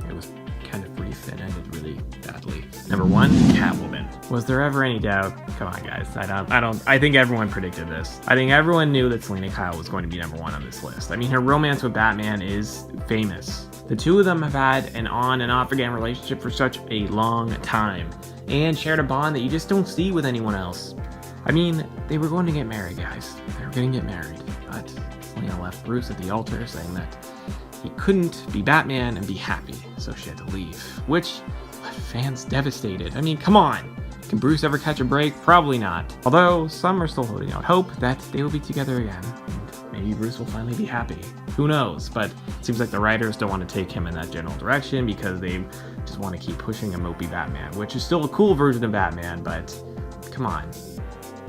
it was kind of brief and ended really badly. Number 1, Catwoman. Was there ever any doubt? Come on, guys. I think everyone predicted this. I think everyone knew that Selena Kyle was going to be number 1 on this list. Her romance with Batman is famous. The two of them have had an on and off again relationship for such a long time and shared a bond that you just don't see with anyone else. They were going to get married, guys. They were going to get married, but Selena left Bruce at the altar saying that he couldn't be Batman and be happy, so she had to leave, which left fans devastated. Come on! Can Bruce ever catch a break? Probably not. Although, some are still holding out hope that they will be together again, and maybe Bruce will finally be happy. Who knows? But it seems like the writers don't want to take him in that general direction because they just want to keep pushing a mopey Batman, which is still a cool version of Batman, but come on.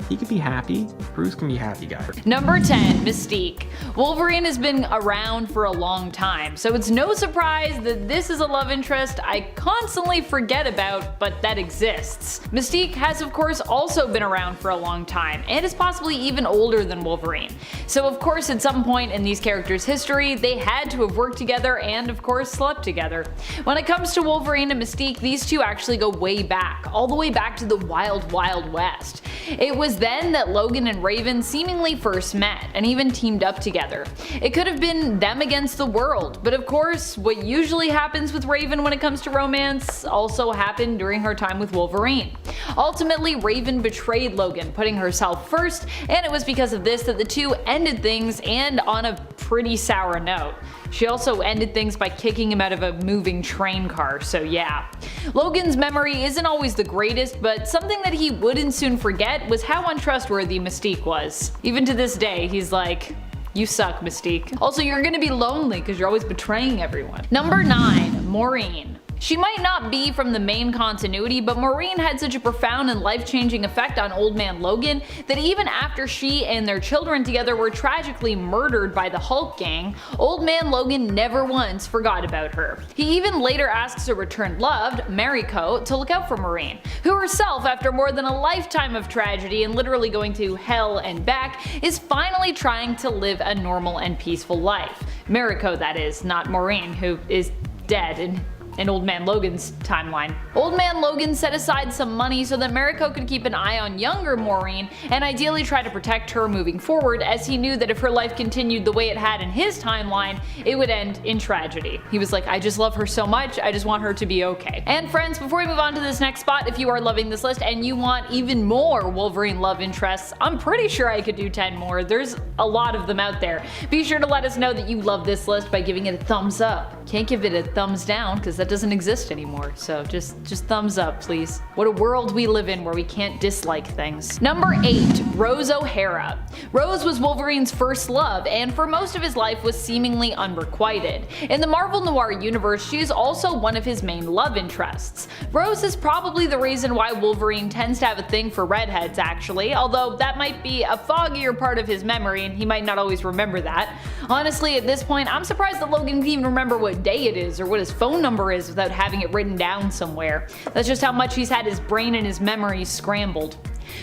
he could be happy. Bruce can be happy, guys. Number 10, Mystique. Wolverine has been around for a long time, so it's no surprise that this is a love interest I constantly forget about, but that exists. Mystique has of course also been around for a long time, and is possibly even older than Wolverine. So of course at some point in these characters' history, they had to have worked together and of course slept together. When it comes to Wolverine and Mystique, these two actually go way back, all the way back to the Wild Wild West. It was then that Logan and Raven seemingly first met, and even teamed up together. It could have been them against the world, but of course, what usually happens with Raven when it comes to romance also happened during her time with Wolverine. Ultimately, Raven betrayed Logan, putting herself first, and it was because of this that the two ended things, and on a pretty sour note. She also ended things by kicking him out of a moving train car, so yeah. Logan's memory isn't always the greatest, but something that he wouldn't soon forget was how untrustworthy Mystique was. Even to this day, he's like, "You suck, Mystique. Also, you're gonna be lonely because you're always betraying everyone." Number 9, Morin. She might not be from the main continuity, but Morin had such a profound and life-changing effect on Old Man Logan that even after she and their children together were tragically murdered by the Hulk gang, Old Man Logan never once forgot about her. He even later asks a returned loved, Mariko, to look out for Morin, who herself, after more than a lifetime of tragedy and literally going to hell and back, is finally trying to live a normal and peaceful life. Mariko, that is, not Morin, who is dead in Old Man Logan's timeline. Old Man Logan set aside some money so that Mariko could keep an eye on younger Morin and ideally try to protect her moving forward, as he knew that if her life continued the way it had in his timeline, it would end in tragedy. He was like, I just love her so much, I just want her to be okay. And friends, before we move on to this next spot, if you are loving this list and you want even more Wolverine love interests, I'm pretty sure I could do 10 more. There's a lot of them out there. Be sure to let us know that you love this list by giving it a thumbs up. Can't give it a thumbs down because that doesn't exist anymore, so just thumbs up, please. What a world we live in where we can't dislike things. Number 8, Rose O'Hara. Rose was Wolverine's first love, and for most of his life was seemingly unrequited. In the Marvel Noir universe, she is also one of his main love interests. Rose is probably the reason why Wolverine tends to have a thing for redheads, actually, although that might be a foggier part of his memory and he might not always remember that. Honestly, at this point, I'm surprised that Logan can even remember what day it is or what his phone number is without having it written down somewhere. That's just how much he's had his brain and his memory scrambled.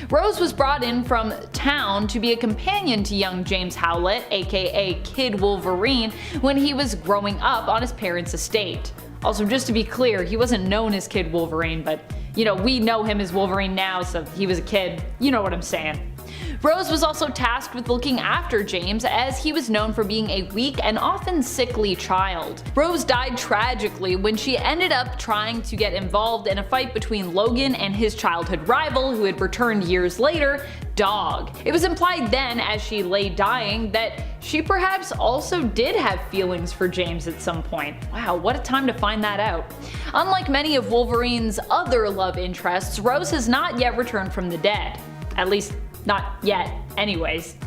Rose was brought in from town to be a companion to young James Howlett, aka Kid Wolverine, when he was growing up on his parents' estate. Also, just to be clear, he wasn't known as Kid Wolverine, but you know, we know him as Wolverine now, so he was a kid. You know what I'm saying. Rose was also tasked with looking after James, as he was known for being a weak and often sickly child. Rose died tragically when she ended up trying to get involved in a fight between Logan and his childhood rival, who had returned years later, Dog. It was implied then, as she lay dying, that she perhaps also did have feelings for James at some point. Wow, what a time to find that out. Unlike many of Wolverine's other love interests, Rose has not yet returned from the dead. At least, not yet, anyways.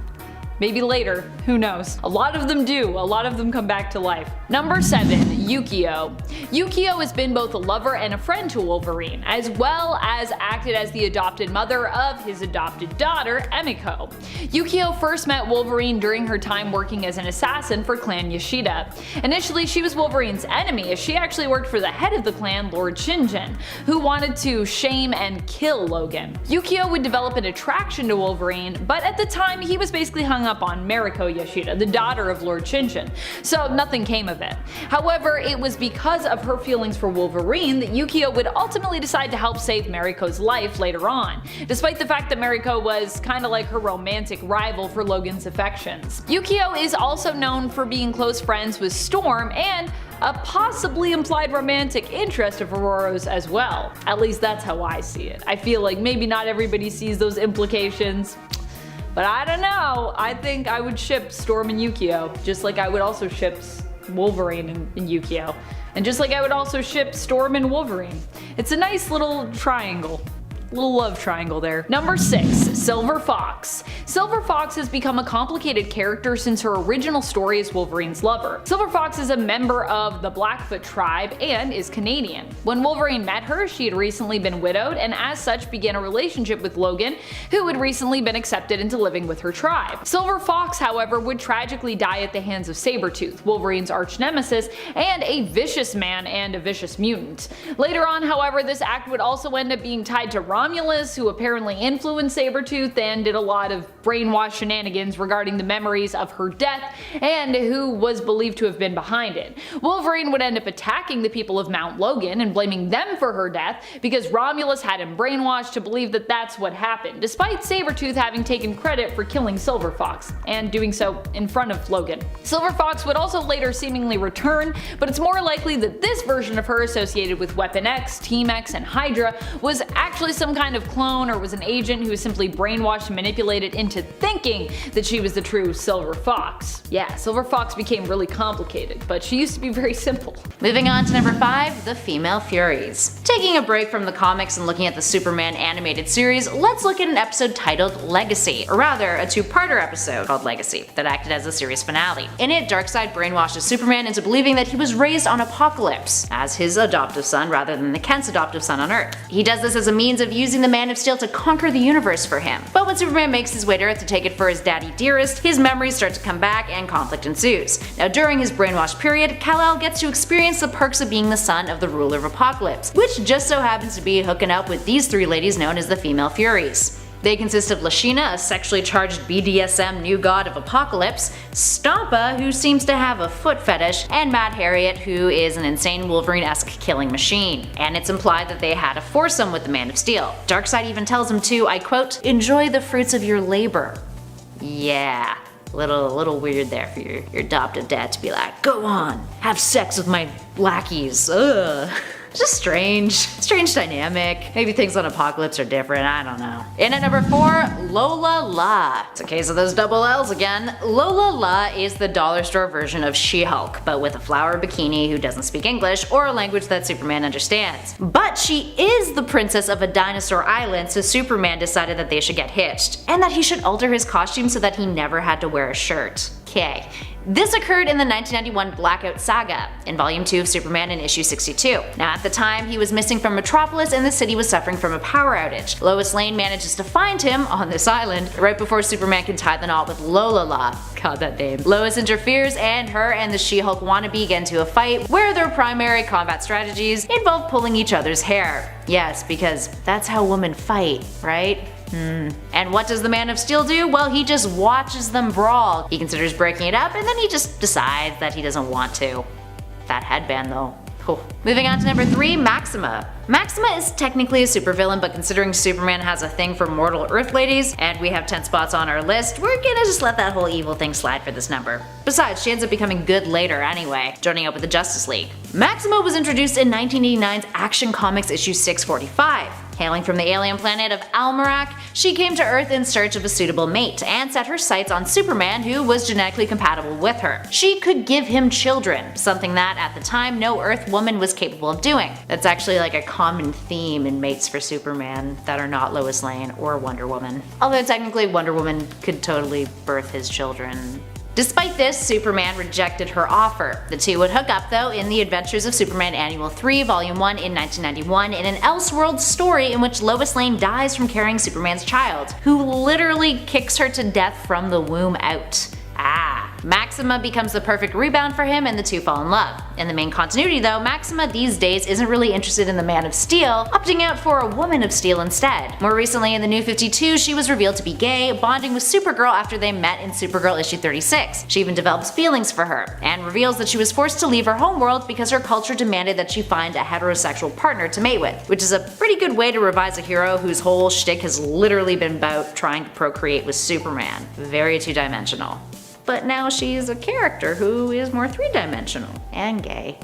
Maybe later, who knows. A lot of them do, a lot of them come back to life. Number 7, Yukio. Yukio has been both a lover and a friend to Wolverine, as well as acted as the adopted mother of his adopted daughter, Emiko. Yukio first met Wolverine during her time working as an assassin for Clan Yoshida. Initially, she was Wolverine's enemy, as she actually worked for the head of the clan, Lord Shinjin, who wanted to shame and kill Logan. Yukio would develop an attraction to Wolverine, but at the time he was basically hung up on Mariko Yoshida, the daughter of Lord Shinjin, so nothing came of it. However, it was because of her feelings for Wolverine that Yukio would ultimately decide to help save Mariko's life later on, despite the fact that Mariko was kinda like her romantic rival for Logan's affections. Yukio is also known for being close friends with Storm and a possibly implied romantic interest of Aurora's as well. At least that's how I see it. I feel like maybe not everybody sees those implications. But I don't know, I think I would ship Storm and Yukio, just like I would also ship Wolverine and Yukio. And just like I would also ship Storm and Wolverine. It's a nice little triangle. Little love triangle there. Number 6. Silver Fox. Silver Fox has become a complicated character since her original story as Wolverine's lover. Silver Fox is a member of the Blackfoot tribe and is Canadian. When Wolverine met her, she had recently been widowed and as such began a relationship with Logan, who had recently been accepted into living with her tribe. Silver Fox, however, would tragically die at the hands of Sabretooth, Wolverine's arch nemesis, and a vicious man and a vicious mutant. Later on, however, this act would also end up being tied to Romulus, who apparently influenced Sabretooth and did a lot of brainwash shenanigans regarding the memories of her death and who was believed to have been behind it. Wolverine would end up attacking the people of Mount Logan and blaming them for her death because Romulus had him brainwashed to believe that that's what happened, despite Sabretooth having taken credit for killing Silver Fox, and doing so in front of Logan. Silver Fox would also later seemingly return, but it's more likely that this version of her associated with Weapon X, Team X, and Hydra was actually some kind of clone or was an agent who was simply brainwashed and manipulated into thinking that she was the true Silver Fox. Yeah, Silver Fox became really complicated, but she used to be very simple. Moving on to number 5, the Female Furies. Taking a break from the comics and looking at the Superman animated series, let's look at an episode titled Legacy, or rather a two-parter episode called Legacy that acted as the series finale. In it, Darkseid brainwashes Superman into believing that he was raised on Apokolips as his adoptive son rather than the Kent's adoptive son on Earth. He does this as a means of using the Man of Steel to conquer the universe for him. But when Superman makes his way to Earth to take it for his daddy dearest, his memories start to come back and conflict ensues. Now during his brainwash period, Kal-El gets to experience the perks of being the son of the ruler of Apokolips, which just so happens to be hooking up with these 3 ladies known as the Female Furies. They consist of Lashina, a sexually charged BDSM new god of Apokolips, Stompa, who seems to have a foot fetish, and Mad Harriet, who is an insane Wolverine-esque killing machine. And it's implied that they had a foursome with the Man of Steel. Darkseid even tells him to, I quote, enjoy the fruits of your labor. Yeah. Little weird there for your adoptive dad to be like, go on, have sex with my lackeys. Ugh. Just strange dynamic. Maybe things on Apokolips are different, I don't know. In at number 4, Lola La. It's a case of those double L's again. Lola La is the dollar store version of She-Hulk, but with a flower bikini who doesn't speak English or a language that Superman understands. But she is the princess of a dinosaur island, so Superman decided that they should get hitched, and that he should alter his costume so that he never had to wear a shirt. Okay. This occurred in the 1991 Blackout Saga, in Volume 2 of Superman in issue 62. Now at the time, he was missing from Metropolis and the city was suffering from a power outage. Lois Lane manages to find him on this island right before Superman can tie the knot with Lola La. God, that name. Lois interferes and her and the She-Hulk wannabe get into a fight where their primary combat strategies involve pulling each other's hair. Yes, because that's how women fight, right? And what does the Man of Steel do? Well, he just watches them brawl. He considers breaking it up and then he just decides that he doesn't want to. That headband though. Cool. Moving on to number 3, Maxima. Maxima is technically a supervillain, but considering Superman has a thing for mortal Earth ladies, and we have 10 spots on our list, we're gonna just let that whole evil thing slide for this number. Besides, she ends up becoming good later anyway, joining up with the Justice League. Maxima was introduced in 1989's Action Comics issue 645. Hailing from the alien planet of Almerac, she came to Earth in search of a suitable mate, and set her sights on Superman, who was genetically compatible with her. She could give him children, something that, at the time, no Earth woman was capable of doing. That's actually like a common theme in mates for Superman that are not Lois Lane or Wonder Woman. Although technically Wonder Woman could totally birth his children. Despite this, Superman rejected her offer. The two would hook up though in The Adventures of Superman Annual 3 Volume 1 in 1991 in an Elseworlds story in which Lois Lane dies from carrying Superman's child, who literally kicks her to death from the womb out. Maxima becomes the perfect rebound for him and the two fall in love. In the main continuity though, Maxima these days isn't really interested in the Man of Steel, opting out for a Woman of Steel instead. More recently in the New 52, she was revealed to be gay, bonding with Supergirl after they met in Supergirl issue 36. She even develops feelings for her, and reveals that she was forced to leave her homeworld because her culture demanded that she find a heterosexual partner to mate with, which is a pretty good way to revise a hero whose whole shtick has literally been about trying to procreate with Superman. Very two-dimensional. But now she's a character who is more three-dimensional and gay.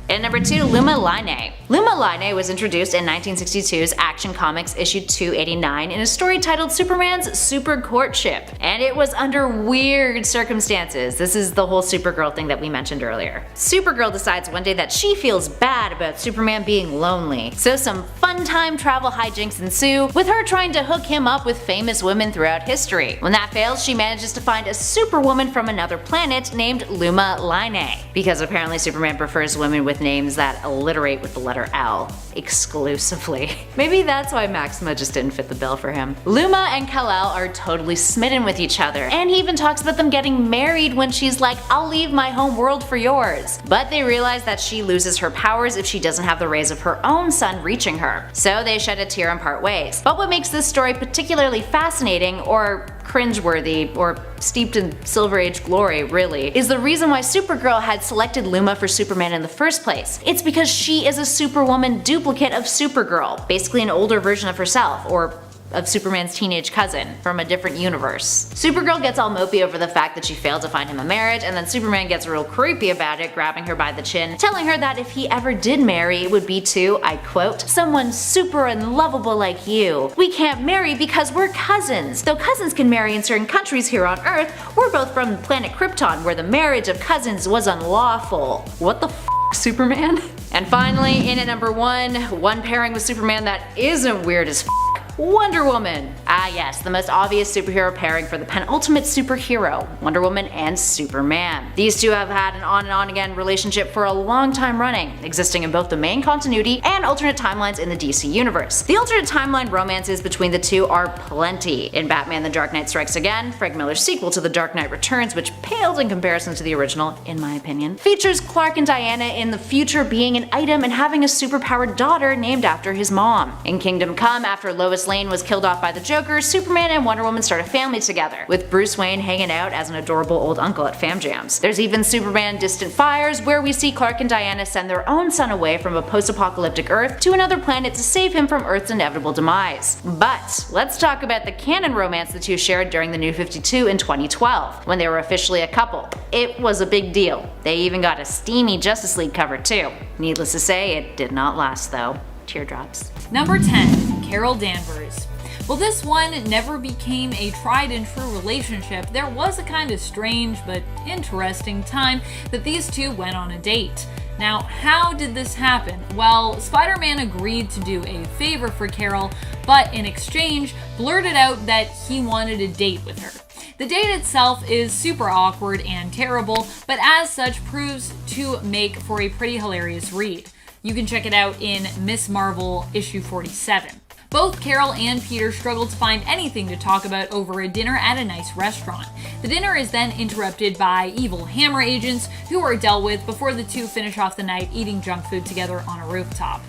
And number 2, Luma Line. Luma Line was introduced in 1962's Action Comics issue 289 in a story titled Superman's Super Courtship, and it was under weird circumstances. This is the whole Supergirl thing that we mentioned earlier. Supergirl decides one day that she feels bad about Superman being lonely, so some fun fun time travel hijinks ensue, with her trying to hook him up with famous women throughout history. When that fails, she manages to find a superwoman from another planet named Luma L, because apparently Superman prefers women with names that alliterate with the letter L exclusively. Maybe that's why Maxima just didn't fit the bill for him. Luma and Kal-El are totally smitten with each other, and he even talks about them getting married when she's like, "I'll leave my home world for yours." But they realize that she loses her powers if she doesn't have the rays of her own sun reaching her. So they shed a tear and part ways. But what makes this story particularly fascinating, or cringeworthy, or steeped in Silver Age glory really, is the reason why Supergirl had selected Luma for Superman in the first place. It's because she is a Superwoman duplicate of Supergirl, basically an older version of herself, or of Superman's teenage cousin from a different universe. Supergirl gets all mopey over the fact that she failed to find him a marriage, and then Superman gets real creepy about it, grabbing her by the chin, telling her that if he ever did marry, it would be to, I quote, "someone super and lovable like you. We can't marry because we're cousins. Though cousins can marry in certain countries here on Earth, we're both from planet Krypton where the marriage of cousins was unlawful." What the f***, Superman? And finally, in at number one pairing with Superman that isn't weird as f***. Wonder Woman! Ah yes, the most obvious superhero pairing for the penultimate superhero, Wonder Woman and Superman. These two have had an on and on again relationship for a long time running, existing in both the main continuity and alternate timelines in the DC universe. The alternate timeline romances between the two are plenty. In Batman The Dark Knight Strikes Again, Frank Miller's sequel to The Dark Knight Returns, which paled in comparison to the original, in my opinion, features Clark and Diana in the future being an item and having a superpowered daughter named after his mom. In Kingdom Come, after Lois Lane was killed off by the Joker, Superman and Wonder Woman start a family together, with Bruce Wayne hanging out as an adorable old uncle at fam jams. There's even Superman Distant Fires, where we see Clark and Diana send their own son away from a post-apocalyptic Earth to another planet to save him from Earth's inevitable demise. But let's talk about the canon romance the two shared during the New 52 in 2012, when they were officially a couple. It was a big deal. They even got a steamy Justice League cover too. Needless to say, it did not last though. Teardrops. Number 10. Carol Danvers. While this one never became a tried and true relationship, there was a kind of strange but interesting time that these two went on a date. Now, how did this happen? Well, Spider-Man agreed to do a favor for Carol, but in exchange blurted out that he wanted a date with her. The date itself is super awkward and terrible, but as such proves to make for a pretty hilarious read. You can check it out in Miss Marvel issue 47. Both Carol and Peter struggle to find anything to talk about over a dinner at a nice restaurant. The dinner is then interrupted by evil Hammer agents who are dealt with before the two finish off the night eating junk food together on a rooftop.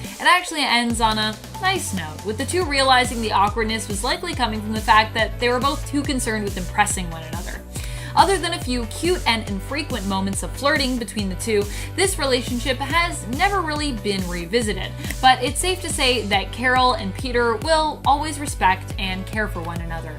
It actually ends on a nice note, with the two realizing the awkwardness was likely coming from the fact that they were both too concerned with impressing one another. Other than a few cute and infrequent moments of flirting between the two, this relationship has never really been revisited, but it's safe to say that Carol and Peter will always respect and care for one another,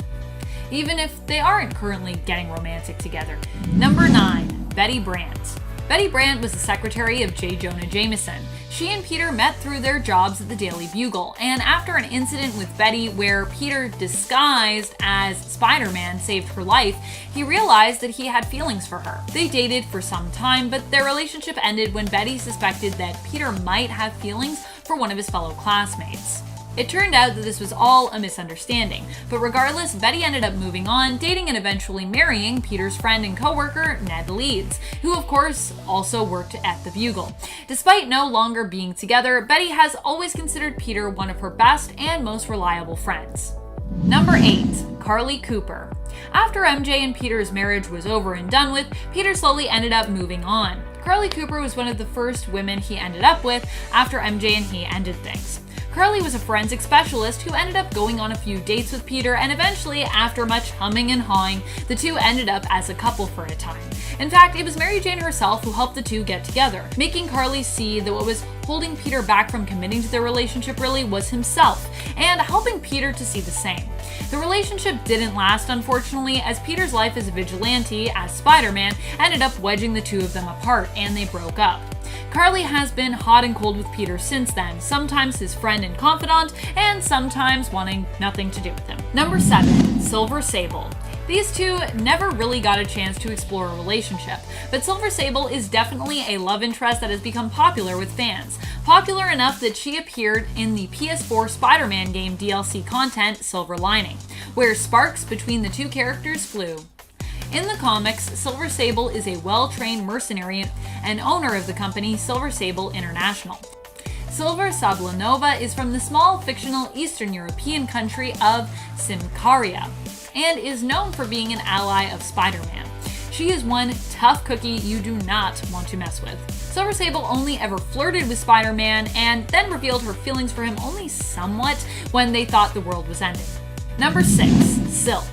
even if they aren't currently getting romantic together. Number 9. Betty Brandt. Betty Brandt was the secretary of J. Jonah Jameson. She and Peter met through their jobs at the Daily Bugle, and after an incident with Betty where Peter, disguised as Spider-Man, saved her life, he realized that he had feelings for her. They dated for some time, but their relationship ended when Betty suspected that Peter might have feelings for one of his fellow classmates. It turned out that this was all a misunderstanding, but regardless, Betty ended up moving on, dating and eventually marrying Peter's friend and coworker, Ned Leeds, who of course also worked at the Bugle. Despite no longer being together, Betty has always considered Peter one of her best and most reliable friends. Number 8. Carly Cooper. After MJ and Peter's marriage was over and done with, Peter slowly ended up moving on. Carly Cooper was one of the first women he ended up with after MJ and he ended things. Carly was a forensic specialist who ended up going on a few dates with Peter, and eventually, after much humming and hawing, the two ended up as a couple for a time. In fact, it was Mary Jane herself who helped the two get together, making Carly see that what was holding Peter back from committing to their relationship really was himself, and helping Peter to see the same. The relationship didn't last, unfortunately, as Peter's life as a vigilante, as Spider-Man, ended up wedging the two of them apart, and they broke up. Carly has been hot and cold with Peter since then, sometimes his friend and confidant, and sometimes wanting nothing to do with him. Number 7. Silver Sable. These two never really got a chance to explore a relationship, but Silver Sable is definitely a love interest that has become popular with fans. popular enough that she appeared in the PS4 Spider-Man game DLC content Silver Lining, where sparks between the two characters flew. In the comics, Silver Sable is a well-trained mercenary and owner of the company Silver Sable International. Silver Sablanova is from the small fictional Eastern European country of Simkaria, and is known for being an ally of Spider-Man. She is one tough cookie you do not want to mess with. Silver Sable only ever flirted with Spider-Man and then revealed her feelings for him only somewhat when they thought the world was ending. Number 6. Silk.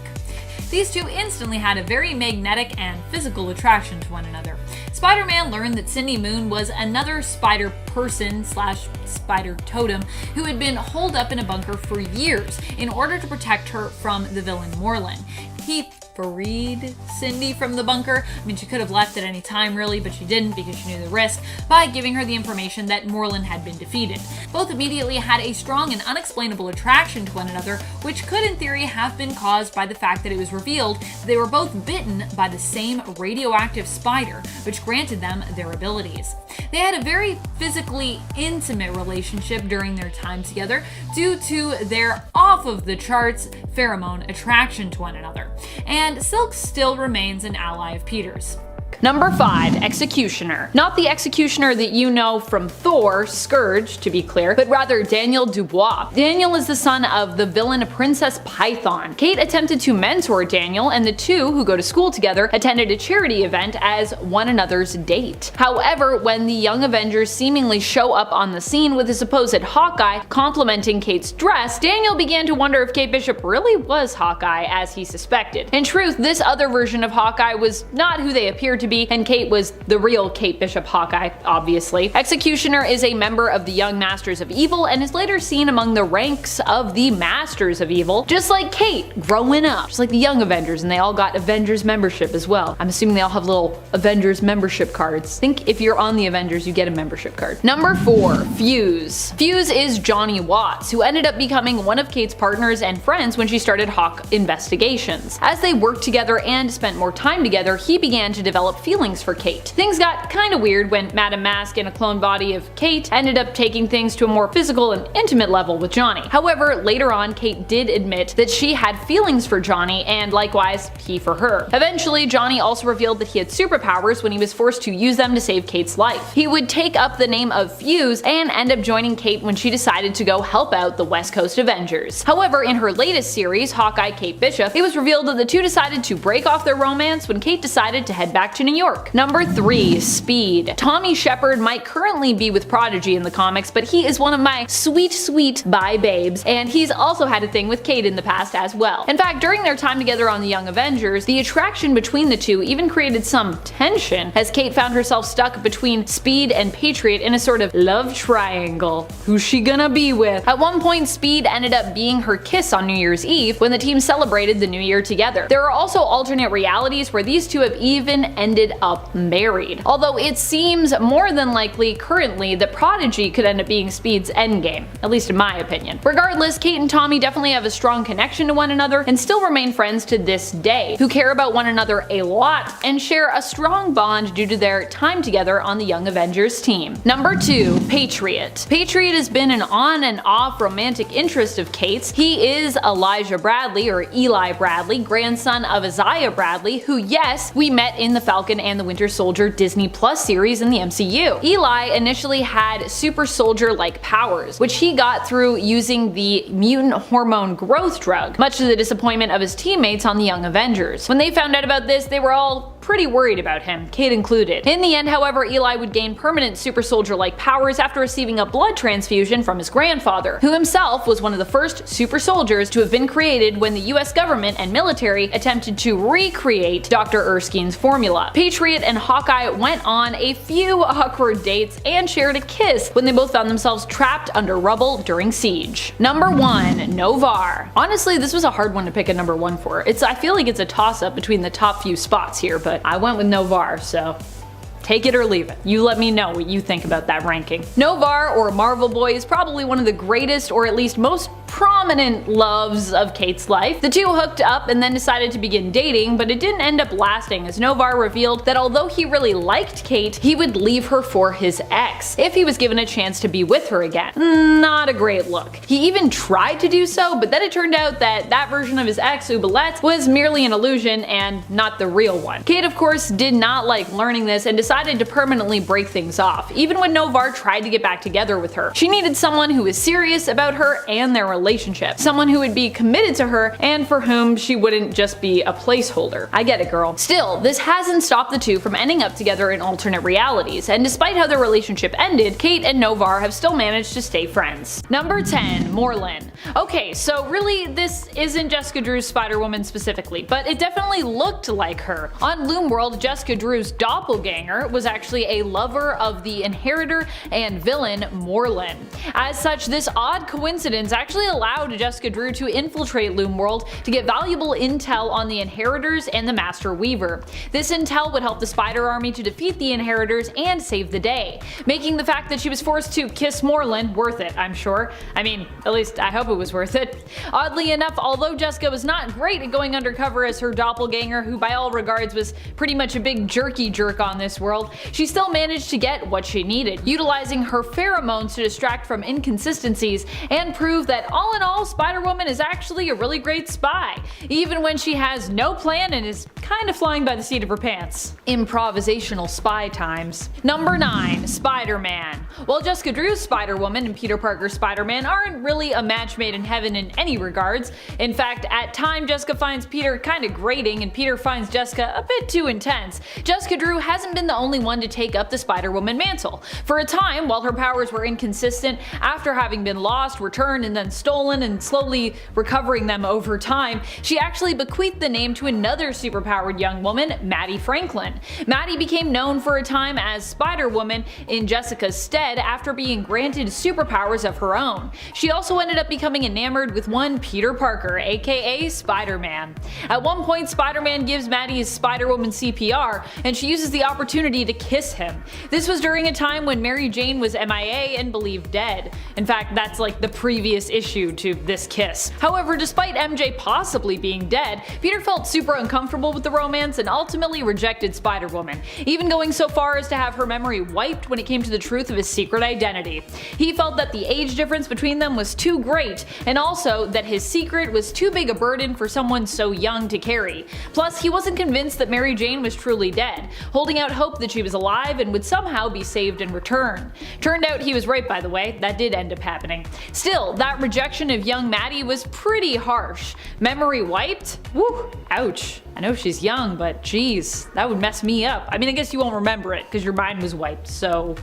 These two instantly had a very magnetic and physical attraction to one another. Spider-Man learned that Cindy Moon was another spider person / spider totem who had been holed up in a bunker for years in order to protect her from the villain Morin. He freed Cindy from the bunker. I mean, she could have left at any time really, but she didn't because she knew the risk, by giving her the information that Morin had been defeated. Both immediately had a strong and unexplainable attraction to one another, which could in theory have been caused by the fact that it was revealed that they were both bitten by the same radioactive spider, which granted them their abilities. They had a very physically intimate relationship during their time together due to their off-of-the-charts pheromone attraction to one another. And Silk still remains an ally of Peter's. Number 5. Executioner. Not the Executioner that you know from Thor, Scourge to be clear, but rather Daniel Dubois. Daniel is the son of the villain Princess Python. Kate attempted to mentor Daniel, and the two, who go to school together, attended a charity event as one another's date. However, when the Young Avengers seemingly show up on the scene with a supposed Hawkeye complimenting Kate's dress, Daniel began to wonder if Kate Bishop really was Hawkeye as he suspected. In truth, this other version of Hawkeye was not who they appeared to be, and Kate was the real Kate Bishop Hawkeye, obviously. Executioner is a member of the Young Masters of Evil and is later seen among the ranks of the Masters of Evil, just like Kate growing up, just like the Young Avengers, and they all got Avengers membership as well. I'm assuming they all have little Avengers membership cards. I think if you're on the Avengers, you get a membership card. Number 4. Fuse. Fuse is Johnny Watts, who ended up becoming one of Kate's partners and friends when she started Hawk Investigations. As they worked together and spent more time together, he began to develop feelings for Kate. Things got kinda weird when Madame Mask and a clone body of Kate ended up taking things to a more physical and intimate level with Johnny. However, later on, Kate did admit that she had feelings for Johnny, and likewise, he for her. Eventually, Johnny also revealed that he had superpowers when he was forced to use them to save Kate's life. He would take up the name of Fuse and end up joining Kate when she decided to go help out the West Coast Avengers. However, in her latest series, Hawkeye Kate Bishop, it was revealed that the two decided to break off their romance when Kate decided to head back to New York. Number 3. Speed. Tommy Shepard might currently be with Prodigy in the comics, but he is one of my sweet bye babes, and he's also had a thing with Kate in the past as well. In fact, during their time together on the Young Avengers, the attraction between the two even created some tension, as Kate found herself stuck between Speed and Patriot in a sort of love triangle. Who's she gonna be with? At one point, Speed ended up being her kiss on New Year's Eve when the team celebrated the new year together. There are also alternate realities where these two have even ended up married, although it seems more than likely currently that Prodigy could end up being Speed's endgame, at least in my opinion. Regardless, Kate and Tommy definitely have a strong connection to one another and still remain friends to this day, who care about one another a lot and share a strong bond due to their time together on the Young Avengers team. Number 2. Patriot. Patriot has been an on and off romantic interest of Kate's. He is Elijah Bradley, or Eli Bradley, grandson of Isaiah Bradley, who, yes, we met in the Falcon and the Winter Soldier Disney Plus series in the MCU. Eli initially had super soldier-like powers, which he got through using the mutant hormone growth drug, much to the disappointment of his teammates on the Young Avengers. When they found out about this, they were all pretty worried about him, Kate included. In the end, however, Eli would gain permanent super soldier-like powers after receiving a blood transfusion from his grandfather, who himself was one of the first super soldiers to have been created when the US government and military attempted to recreate Dr. Erskine's formula. Patriot and Hawkeye went on a few awkward dates and shared a kiss when they both found themselves trapped under rubble during siege. Number 1. Novar. Honestly, this was a hard one to pick a number 1 for. I feel like it's a toss-up between the top few spots here, but I went with Novar, so take it or leave it. You let me know what you think about that ranking. Novar, or Marvel Boy, is probably one of the greatest, or at least most prominent loves of Kate's life. The two hooked up and then decided to begin dating, but it didn't end up lasting as Novar revealed that although he really liked Kate, he would leave her for his ex if he was given a chance to be with her again. Not a great look. He even tried to do so, but then it turned out that that version of his ex, Oubliette, was merely an illusion and not the real one. Kate, of course, did not like learning this and decided to permanently break things off, even when Novar tried to get back together with her. She needed someone who was serious about her and their relationship, someone who would be committed to her and for whom she wouldn't just be a placeholder. I get it, girl. Still, this hasn't stopped the two from ending up together in alternate realities, and despite how their relationship ended, Kate and Novar have still managed to stay friends. Number 10. Morin. Okay, so really this isn't Jessica Drew's Spider-Woman specifically, but it definitely looked like her. On Loom World, Jessica Drew's doppelganger was actually a lover of the inheritor and villain Morin. As such, this odd coincidence actually allowed Jessica Drew to infiltrate Loom World to get valuable intel on the inheritors and the Master Weaver. This intel would help the Spider Army to defeat the inheritors and save the day, making the fact that she was forced to kiss Morin worth it, I'm sure. I mean, at least I hope it was worth it. Oddly enough, although Jessica was not great at going undercover as her doppelganger, who by all regards was pretty much a big jerky jerk on this world, she still managed to get what she needed, utilizing her pheromones to distract from inconsistencies and prove that all in all, Spider-Woman is actually a really great spy, even when she has no plan and is kind of flying by the seat of her pants. Improvisational spy times. Number 9. Spider-Man. While Jessica Drew's Spider-Woman and Peter Parker's Spider-Man aren't really a match made in heaven in any regards, in fact, at times Jessica finds Peter kinda grating and Peter finds Jessica a bit too intense, Jessica Drew hasn't been the only one to take up the Spider-Woman mantle. For a time, while her powers were inconsistent, after having been lost, returned, and then stolen and slowly recovering them over time, she actually bequeathed the name to another superpowered young woman, Maddie Franklin. Maddie became known for a time as Spider-Woman in Jessica's stead after being granted superpowers of her own. She also ended up becoming enamored with one Peter Parker, aka Spider-Man. At one point, Spider-Man gives Maddie's Spider-Woman CPR, and she uses the opportunity to kiss him. This was during a time when Mary Jane was MIA and believed dead. In fact, that's like the previous issue to this kiss. However, despite MJ possibly being dead, Peter felt super uncomfortable with the romance and ultimately rejected Spider-Woman, even going so far as to have her memory wiped when it came to the truth of his secret identity. He felt that the age difference between them was too great, and also that his secret was too big a burden for someone so young to carry. Plus, he wasn't convinced that Mary Jane was truly dead, holding out hope that she was alive and would somehow be saved in return. Turned out he was right, by the way, that did end up happening. Still, that rejection of young Maddie was pretty harsh. Memory wiped? Woo, ouch. I know she's young, but geez, that would mess me up. I mean, I guess you won't remember it because your mind was wiped, so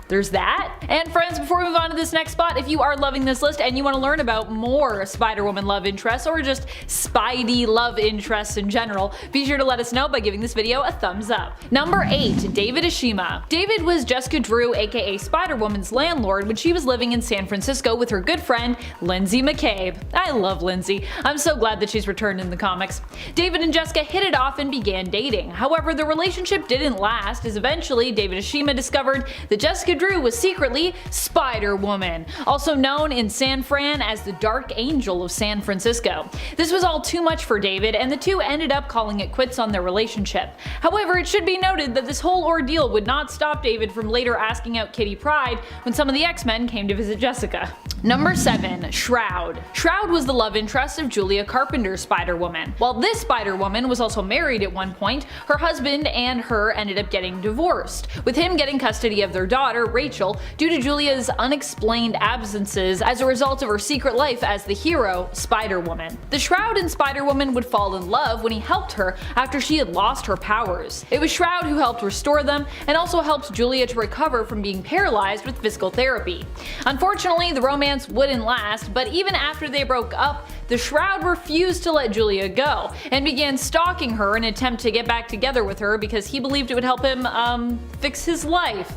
there's that. And friends, before we move on to this next spot, if you are loving this list and you want to learn about more Spider-Woman love interests or just Spidey love interests in general, be sure to let us know by giving this video a thumbs up. Number 8. David Ashima. David was Jessica Drew, aka Spider-Woman's landlord when she was living in San Francisco with her good friend Lindsay McCabe. I love Lindsay. I'm so glad that she's returned in the comics. David and Jessica hit it off and began dating. However, the relationship didn't last as eventually David Ashima discovered that Jessica Drew was secretly Spider-Woman, also known in San Fran as the Dark Angel of San Francisco. This was all too much for David, and the two ended up calling it quits on their relationship. However, it should be noted that this whole ordeal would not stop David from later asking out Kitty Pryde when some of the X-Men came to visit Jessica. Number 7. Shroud. Shroud was the love interest of Julia Carpenter's Spider-Woman. While this Spider-Woman was also married at one point, her husband and her ended up getting divorced, with him getting custody of their daughter, Rachel, due to Julia's unexplained absences as a result of her secret life as the hero, Spider-Woman. The Shroud and Spider-Woman would fall in love when he helped her after she had lost her powers. It was Shroud who helped restore them and also helped Julia to recover from being paralyzed with physical therapy. Unfortunately, the romance wouldn't last, but even after they broke up, the Shroud refused to let Julia go and began stalking her in an attempt to get back together with her because he believed it would help him, fix his life.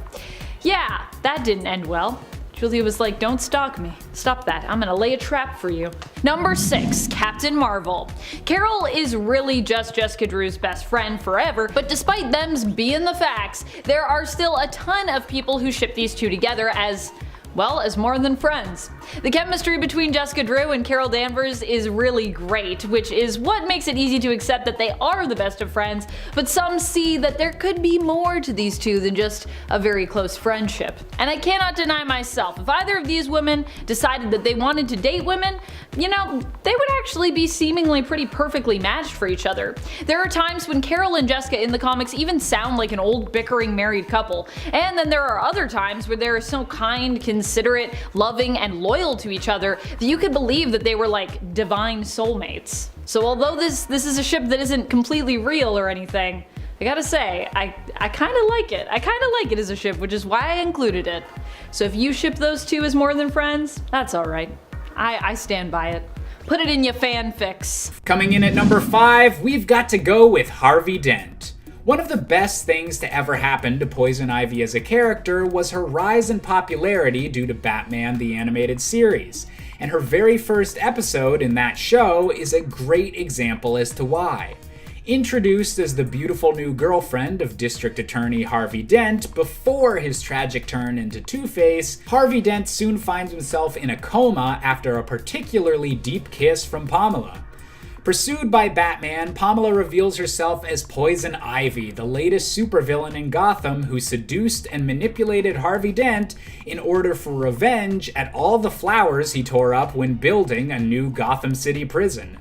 Yeah, that didn't end well. Julia was like, don't stalk me. Stop that. I'm gonna lay a trap for you. Number 6. Captain Marvel. Carol is really just Jessica Drew's best friend forever, but despite them being the facts, there are still a ton of people who ship these two together as, Well, as more than friends. The chemistry between Jessica Drew and Carol Danvers is really great, which is what makes it easy to accept that they are the best of friends, but some see that there could be more to these two than just a very close friendship. And I cannot deny myself, if either of these women decided that they wanted to date women, you know, they would actually be seemingly pretty perfectly matched for each other. There are times when Carol and Jessica in the comics even sound like an old bickering married couple, and then there are other times where they're so kind, considerate, loving, and loyal to each other that you could believe that they were like divine soulmates. So although this is a ship that isn't completely real or anything, I gotta say, I kinda like it. I kinda like it as a ship, which is why I included it. So if you ship those two as more than friends, that's alright. I stand by it. Put it in your fanfics. Coming in at number 5, we've got to go with Harvey Dent. One of the best things to ever happen to Poison Ivy as a character was her rise in popularity due to Batman the Animated Series, and her very first episode in that show is a great example as to why. Introduced as the beautiful new girlfriend of District Attorney Harvey Dent before his tragic turn into Two-Face, Harvey Dent soon finds himself in a coma after a particularly deep kiss from Pamela. Pursued by Batman, Pamela reveals herself as Poison Ivy, the latest supervillain in Gotham who seduced and manipulated Harvey Dent in order for revenge at all the flowers he tore up when building a new Gotham City prison.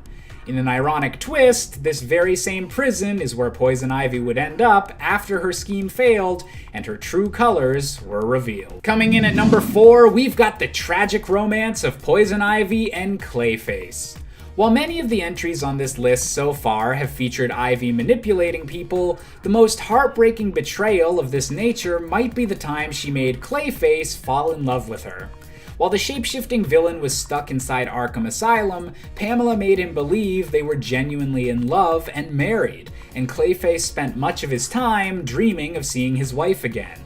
In an ironic twist, this very same prison is where Poison Ivy would end up after her scheme failed and her true colors were revealed. Coming in at number 4, we've got the tragic romance of Poison Ivy and Clayface. While many of the entries on this list so far have featured Ivy manipulating people, the most heartbreaking betrayal of this nature might be the time she made Clayface fall in love with her. While the shape-shifting villain was stuck inside Arkham Asylum, Pamela made him believe they were genuinely in love and married, and Clayface spent much of his time dreaming of seeing his wife again.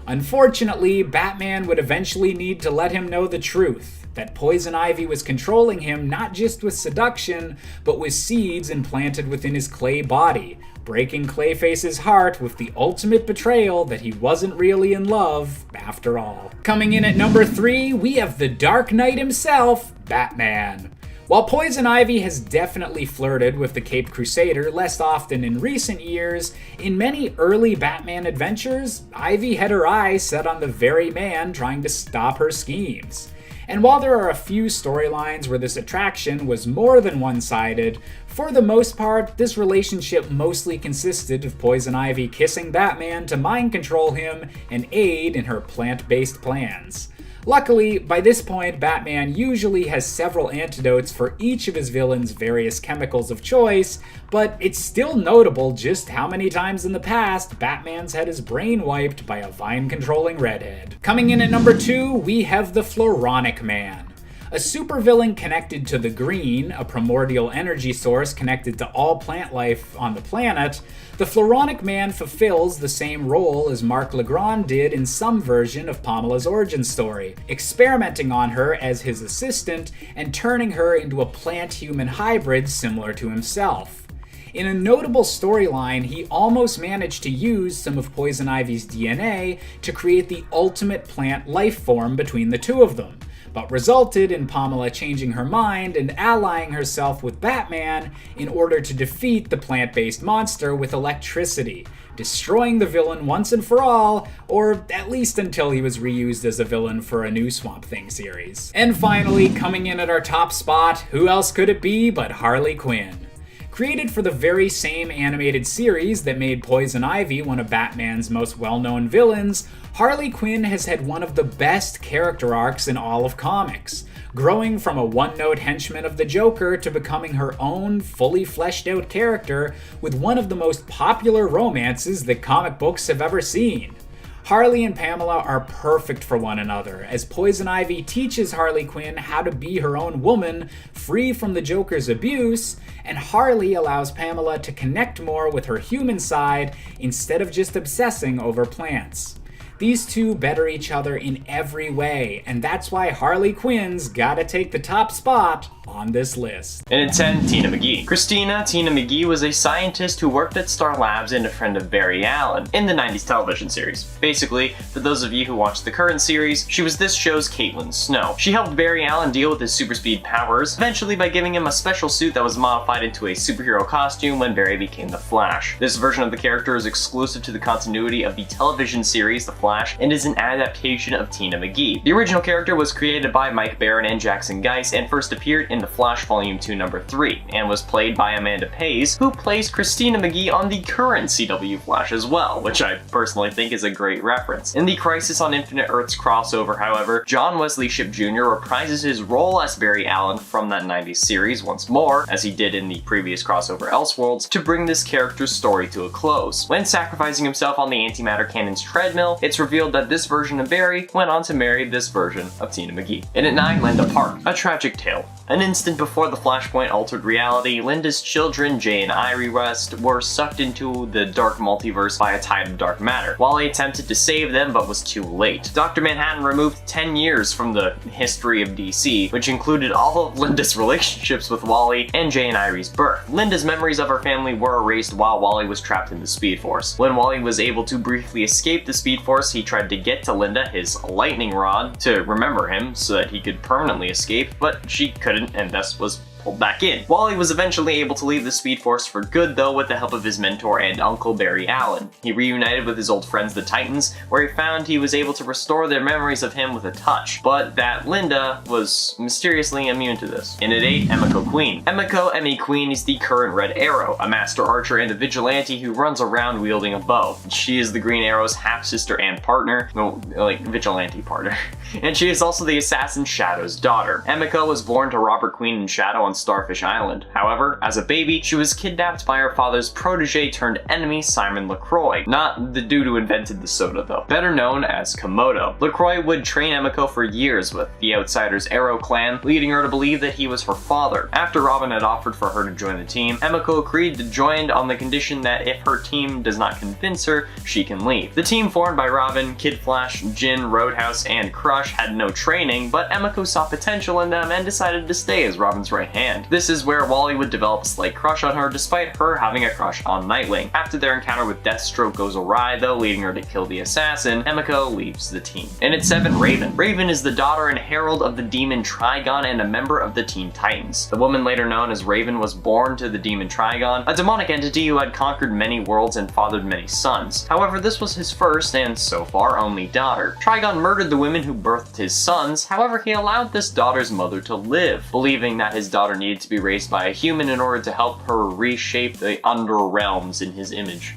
Unfortunately, Batman would eventually need to let him know the truth, that Poison Ivy was controlling him not just with seduction, but with seeds implanted within his clay body, breaking Clayface's heart with the ultimate betrayal that he wasn't really in love after all. Coming in at number 3, we have the Dark Knight himself, Batman. While Poison Ivy has definitely flirted with the Caped Crusader less often in recent years, in many early Batman adventures, Ivy had her eyes set on the very man trying to stop her schemes. And while there are a few storylines where this attraction was more than one-sided, for the most part, this relationship mostly consisted of Poison Ivy kissing Batman to mind control him and aid in her plant-based plans. Luckily, by this point, Batman usually has several antidotes for each of his villains' various chemicals of choice, but it's still notable just how many times in the past Batman's had his brain wiped by a vine-controlling redhead. Coming in at number 2, we have the Floronic Man. A supervillain connected to the Green, a primordial energy source connected to all plant life on the planet, the Floronic Man fulfills the same role as Mark Legrand did in some version of Pamela's origin story, experimenting on her as his assistant and turning her into a plant-human hybrid similar to himself. In a notable storyline, he almost managed to use some of Poison Ivy's DNA to create the ultimate plant life form between the two of them, but resulted in Pamela changing her mind and allying herself with Batman in order to defeat the plant-based monster with electricity, destroying the villain once and for all, or at least until he was reused as a villain for a new Swamp Thing series. And finally, coming in at our top spot, who else could it be but Harley Quinn? Created for the very same animated series that made Poison Ivy one of Batman's most well-known villains, Harley Quinn has had one of the best character arcs in all of comics, growing from a one-note henchman of the Joker to becoming her own fully fleshed-out character with one of the most popular romances that comic books have ever seen. Harley and Pamela are perfect for one another, as Poison Ivy teaches Harley Quinn how to be her own woman, free from the Joker's abuse, and Harley allows Pamela to connect more with her human side instead of just obsessing over plants. These two better each other in every way, and that's why Harley Quinn's gotta take the top spot on this list. And at 10, Tina McGee. Tina McGee was a scientist who worked at Star Labs and a friend of Barry Allen in the 90s television series. Basically, for those of you who watch the current series, she was this show's Caitlin Snow. She helped Barry Allen deal with his super speed powers, eventually by giving him a special suit that was modified into a superhero costume when Barry became the Flash. This version of the character is exclusive to the continuity of the television series The Flash and is an adaptation of Tina McGee. The original character was created by Mike Baron and Jackson Geis and first appeared in The Flash Volume 2 number 3 and was played by Amanda Pays, who plays Christina McGee on the current CW Flash as well, which I personally think is a great reference. In the Crisis on Infinite Earths crossover, however, John Wesley Shipp Jr. reprises his role as Barry Allen from that 90s series once more, as he did in the previous crossover Elseworlds, to bring this character's story to a close. When sacrificing himself on the antimatter cannon's treadmill, it's revealed that this version of Barry went on to marry this version of Tina McGee. And at 9, Linda Park. A tragic tale. An instant before the Flashpoint altered reality, Linda's children, Jay and Irie West, were sucked into the dark multiverse by a tide of dark matter. Wally attempted to save them, but was too late. Dr. Manhattan removed 10 years from the history of DC, which included all of Linda's relationships with Wally and Jay and Irie's birth. Linda's memories of her family were erased while Wally was trapped in the Speed Force. When Wally was able to briefly escape the Speed Force, he tried to get to Linda, his lightning rod, to remember him so that he could permanently escape, but she couldn't and thus was pulled back in. Wally was eventually able to leave the Speed Force for good though, with the help of his mentor and uncle Barry Allen. He reunited with his old friends the Titans, where he found he was able to restore their memories of him with a touch, but that Linda was mysteriously immune to this. And at 8, Emiko Queen. Emiko Emmy Queen is the current Red Arrow, a master archer and a vigilante who runs around wielding a bow. She is the Green Arrow's half-sister and partner, no, like vigilante partner. And she is also the assassin Shadow's daughter. Emiko was born to Robert Queen and Shadow on Starfish Island. However, as a baby, she was kidnapped by her father's protege turned enemy, Simon LaCroix. Not the dude who invented the soda though. Better known as Komodo. LaCroix would train Emiko for years with the Outsiders Arrow clan, leading her to believe that he was her father. After Robin had offered for her to join the team, Emiko agreed to join on the condition that if her team does not convince her, she can leave. The team formed by Robin, Kid Flash, Jin, Roadhouse, and Crush had no training, but Emiko saw potential in them and decided to stay as Robin's right hand. This is where Wally would develop a slight crush on her despite her having a crush on Nightwing. After their encounter with Deathstroke goes awry though, leading her to kill the assassin, Emiko leaves the team. And at 7, Raven. Raven is the daughter and herald of the demon Trigon and a member of the Teen Titans. The woman later known as Raven was born to the demon Trigon, a demonic entity who had conquered many worlds and fathered many sons. However, this was his first and so far only daughter. Trigon murdered the women who birthed his sons, however he allowed this daughter's mother to live, believing that his daughter needed to be raised by a human in order to help her reshape the underrealms in his image.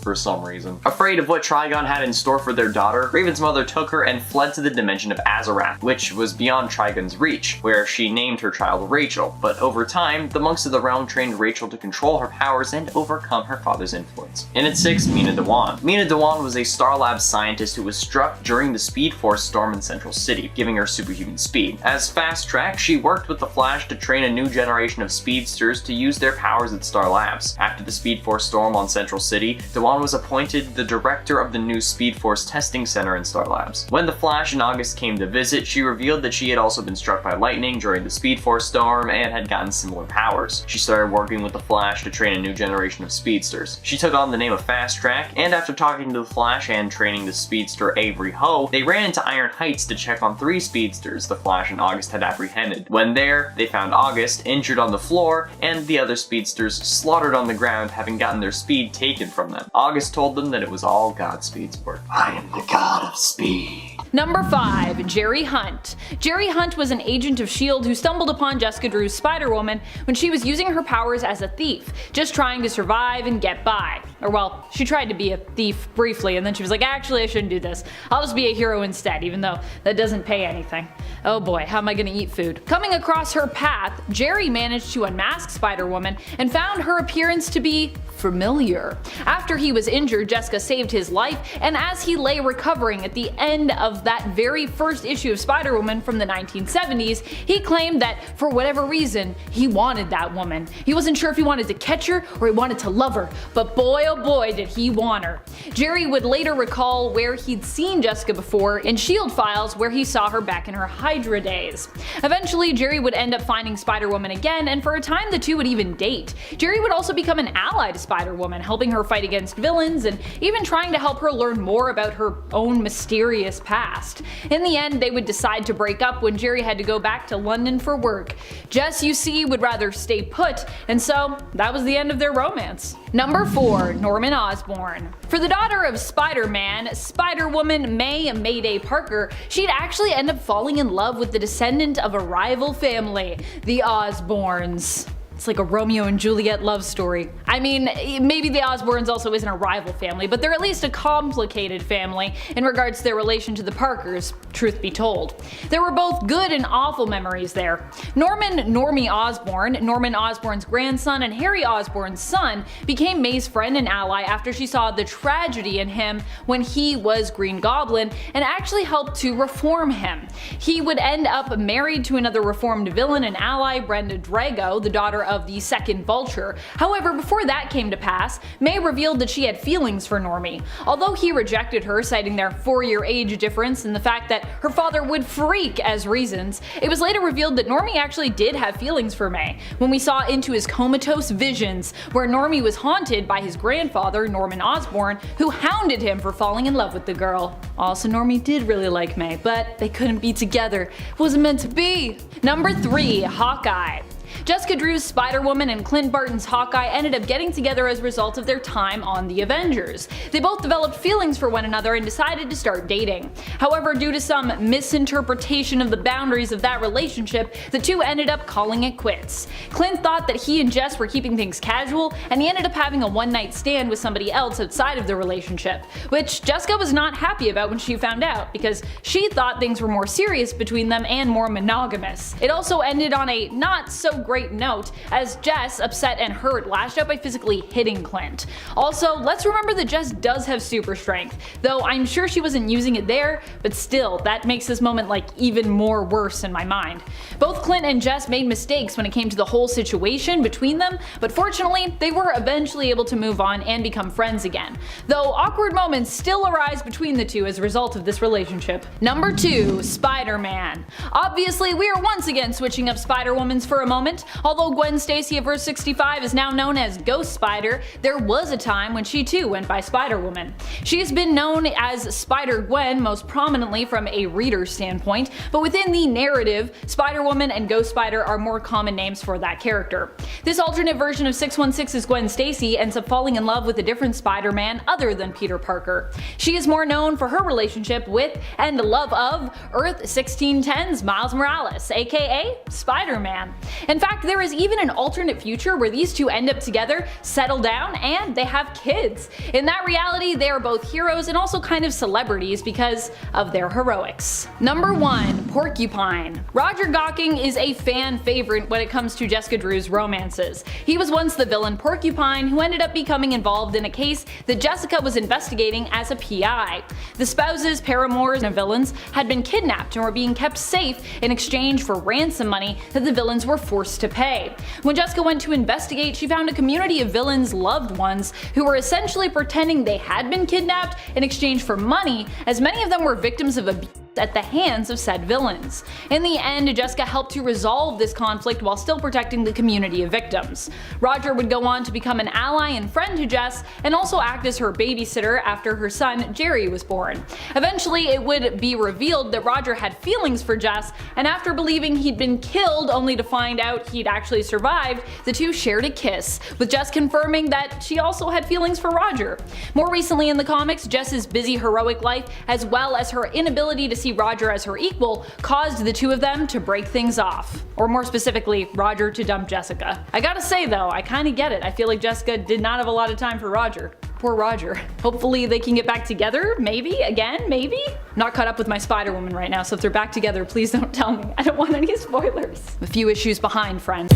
For some reason. Afraid of what Trigon had in store for their daughter, Raven's mother took her and fled to the dimension of Azarath, which was beyond Trigon's reach, where she named her child Rachel. But over time, the monks of the realm trained Rachel to control her powers and overcome her father's influence. And at 6, Mina Dewan. Mina Dewan was a Star Labs scientist who was struck during the Speed Force storm in Central City, giving her superhuman speed. As Fast Track, she worked with the Flash to train a new generation of speedsters to use their powers at Star Labs. After the Speed Force storm on Central City, Dewan was appointed the director of the new Speed Force testing center in Star Labs. When the Flash and August came to visit, she revealed that she had also been struck by lightning during the Speed Force storm and had gotten similar powers. She started working with the Flash to train a new generation of speedsters. She took on the name of Fast Track, and after talking to the Flash and training the speedster Avery Ho, they ran into Iron Heights to check on 3 speedsters the Flash and August had apprehended. When there, they found August injured on the floor and the other speedsters slaughtered on the ground, having gotten their speed taken from them. August told them that it was all Godspeed's work. I am the god of speed. Number 5, Jerry Hunt. Jerry Hunt was an agent of S.H.I.E.L.D. who stumbled upon Jessica Drew's Spider-Woman when she was using her powers as a thief, just trying to survive and get by. Or well, she tried to be a thief briefly and then she was like, actually I shouldn't do this. I'll just be a hero instead, even though that doesn't pay anything. Oh boy, how am I gonna eat food? Coming across her path, Jerry managed to unmask Spider-Woman and found her appearance to be familiar. After he was injured, Jessica saved his life, and as he lay recovering at the end of that very first issue of Spider-Woman from the 1970s, he claimed that for whatever reason, he wanted that woman. He wasn't sure if he wanted to catch her or he wanted to love her, but boy oh oh boy did he want her. Jerry would later recall where he'd seen Jessica before in S.H.I.E.L.D. files where he saw her back in her Hydra days. Eventually, Jerry would end up finding Spider-Woman again, and for a time the two would even date. Jerry would also become an ally to Spider-Woman, helping her fight against villains and even trying to help her learn more about her own mysterious past. In the end, they would decide to break up when Jerry had to go back to London for work. Jess, you see, would rather stay put, and so that was the end of their romance. Number 4. Norman Osborn. For the daughter of Spider-Man, Spider-Woman May Mayday Parker, she'd actually end up falling in love with the descendant of a rival family, the Osborns. It's like a Romeo and Juliet love story. I mean, maybe the Osborns also isn't a rival family, but they're at least a complicated family in regards to their relation to the Parkers, truth be told. There were both good and awful memories there. Normie Osborn, Norman Osborn's grandson and Harry Osborn's son, became May's friend and ally after she saw the tragedy in him when he was Green Goblin and actually helped to reform him. He would end up married to another reformed villain and ally, Brenda Drago, the daughter of the second Vulture. However, before that came to pass, May revealed that she had feelings for Normie. Although he rejected her, citing their 4-year age difference and the fact that her father would freak as reasons, it was later revealed that Normie actually did have feelings for May, when we saw into his comatose visions, where Normie was haunted by his grandfather, Norman Osborn, who hounded him for falling in love with the girl. Also, Normie did really like May, but they couldn't be together. It wasn't meant to be. Number 3. Hawkeye. Jessica Drew's Spider-Woman and Clint Barton's Hawkeye ended up getting together as a result of their time on the Avengers. They both developed feelings for one another and decided to start dating. However, due to some misinterpretation of the boundaries of that relationship, the two ended up calling it quits. Clint thought that he and Jess were keeping things casual, and he ended up having a one-night stand with somebody else outside of the relationship, which Jessica was not happy about when she found out, because she thought things were more serious between them and more monogamous. It also ended on a not so great note, as Jess, upset and hurt, lashed out by physically hitting Clint. Also, let's remember that Jess does have super strength, though I'm sure she wasn't using it there, but still, that makes this moment like even more worse in my mind. Both Clint and Jess made mistakes when it came to the whole situation between them, but fortunately, they were eventually able to move on and become friends again, though awkward moments still arise between the two as a result of this relationship. Number 2. Spider-Man. Obviously, we are once again switching up Spider-Womans for a moment. Although Gwen Stacy of Verse 65 is now known as Ghost Spider, there was a time when she too went by Spider-Woman. She has been known as Spider-Gwen most prominently from a reader standpoint, but within the narrative, Spider-Woman and Ghost Spider are more common names for that character. This alternate version of 616's Gwen Stacy ends up falling in love with a different Spider-Man other than Peter Parker. She is more known for her relationship with and love of Earth 1610's Miles Morales, aka Spider-Man. In fact, there is even an alternate future where these two end up together, settle down, and they have kids. In that reality, they are both heroes and also kind of celebrities because of their heroics. Number 1. Porcupine. Roger Gawking is a fan favorite when it comes to Jessica Drew's romances. He was once the villain Porcupine, who ended up becoming involved in a case that Jessica was investigating as a PI. The spouses, paramours, and villains had been kidnapped and were being kept safe in exchange for ransom money that the villains were forced to pay. When Jessica went to investigate, she found a community of villains' loved ones who were essentially pretending they had been kidnapped in exchange for money, as many of them were victims of abuse at the hands of said villains. In the end, Jessica helped to resolve this conflict while still protecting the community of victims. Roger would go on to become an ally and friend to Jess, and also act as her babysitter after her son Jerry was born. Eventually, it would be revealed that Roger had feelings for Jess, and after believing he'd been killed only to find out he'd actually survived, the two shared a kiss, with Jess confirming that she also had feelings for Roger. More recently in the comics, Jess's busy heroic life, as well as her inability to see Roger as her equal, caused the two of them to break things off. Or more specifically, Roger to dump Jessica. I gotta say though, I kinda get it. I feel like Jessica did not have a lot of time for Roger. Poor Roger. Hopefully they can get back together, maybe? Again, maybe? I'm not caught up with my Spider-Woman right now, so if they're back together, please don't tell me. I don't want any spoilers. A few issues behind, friends.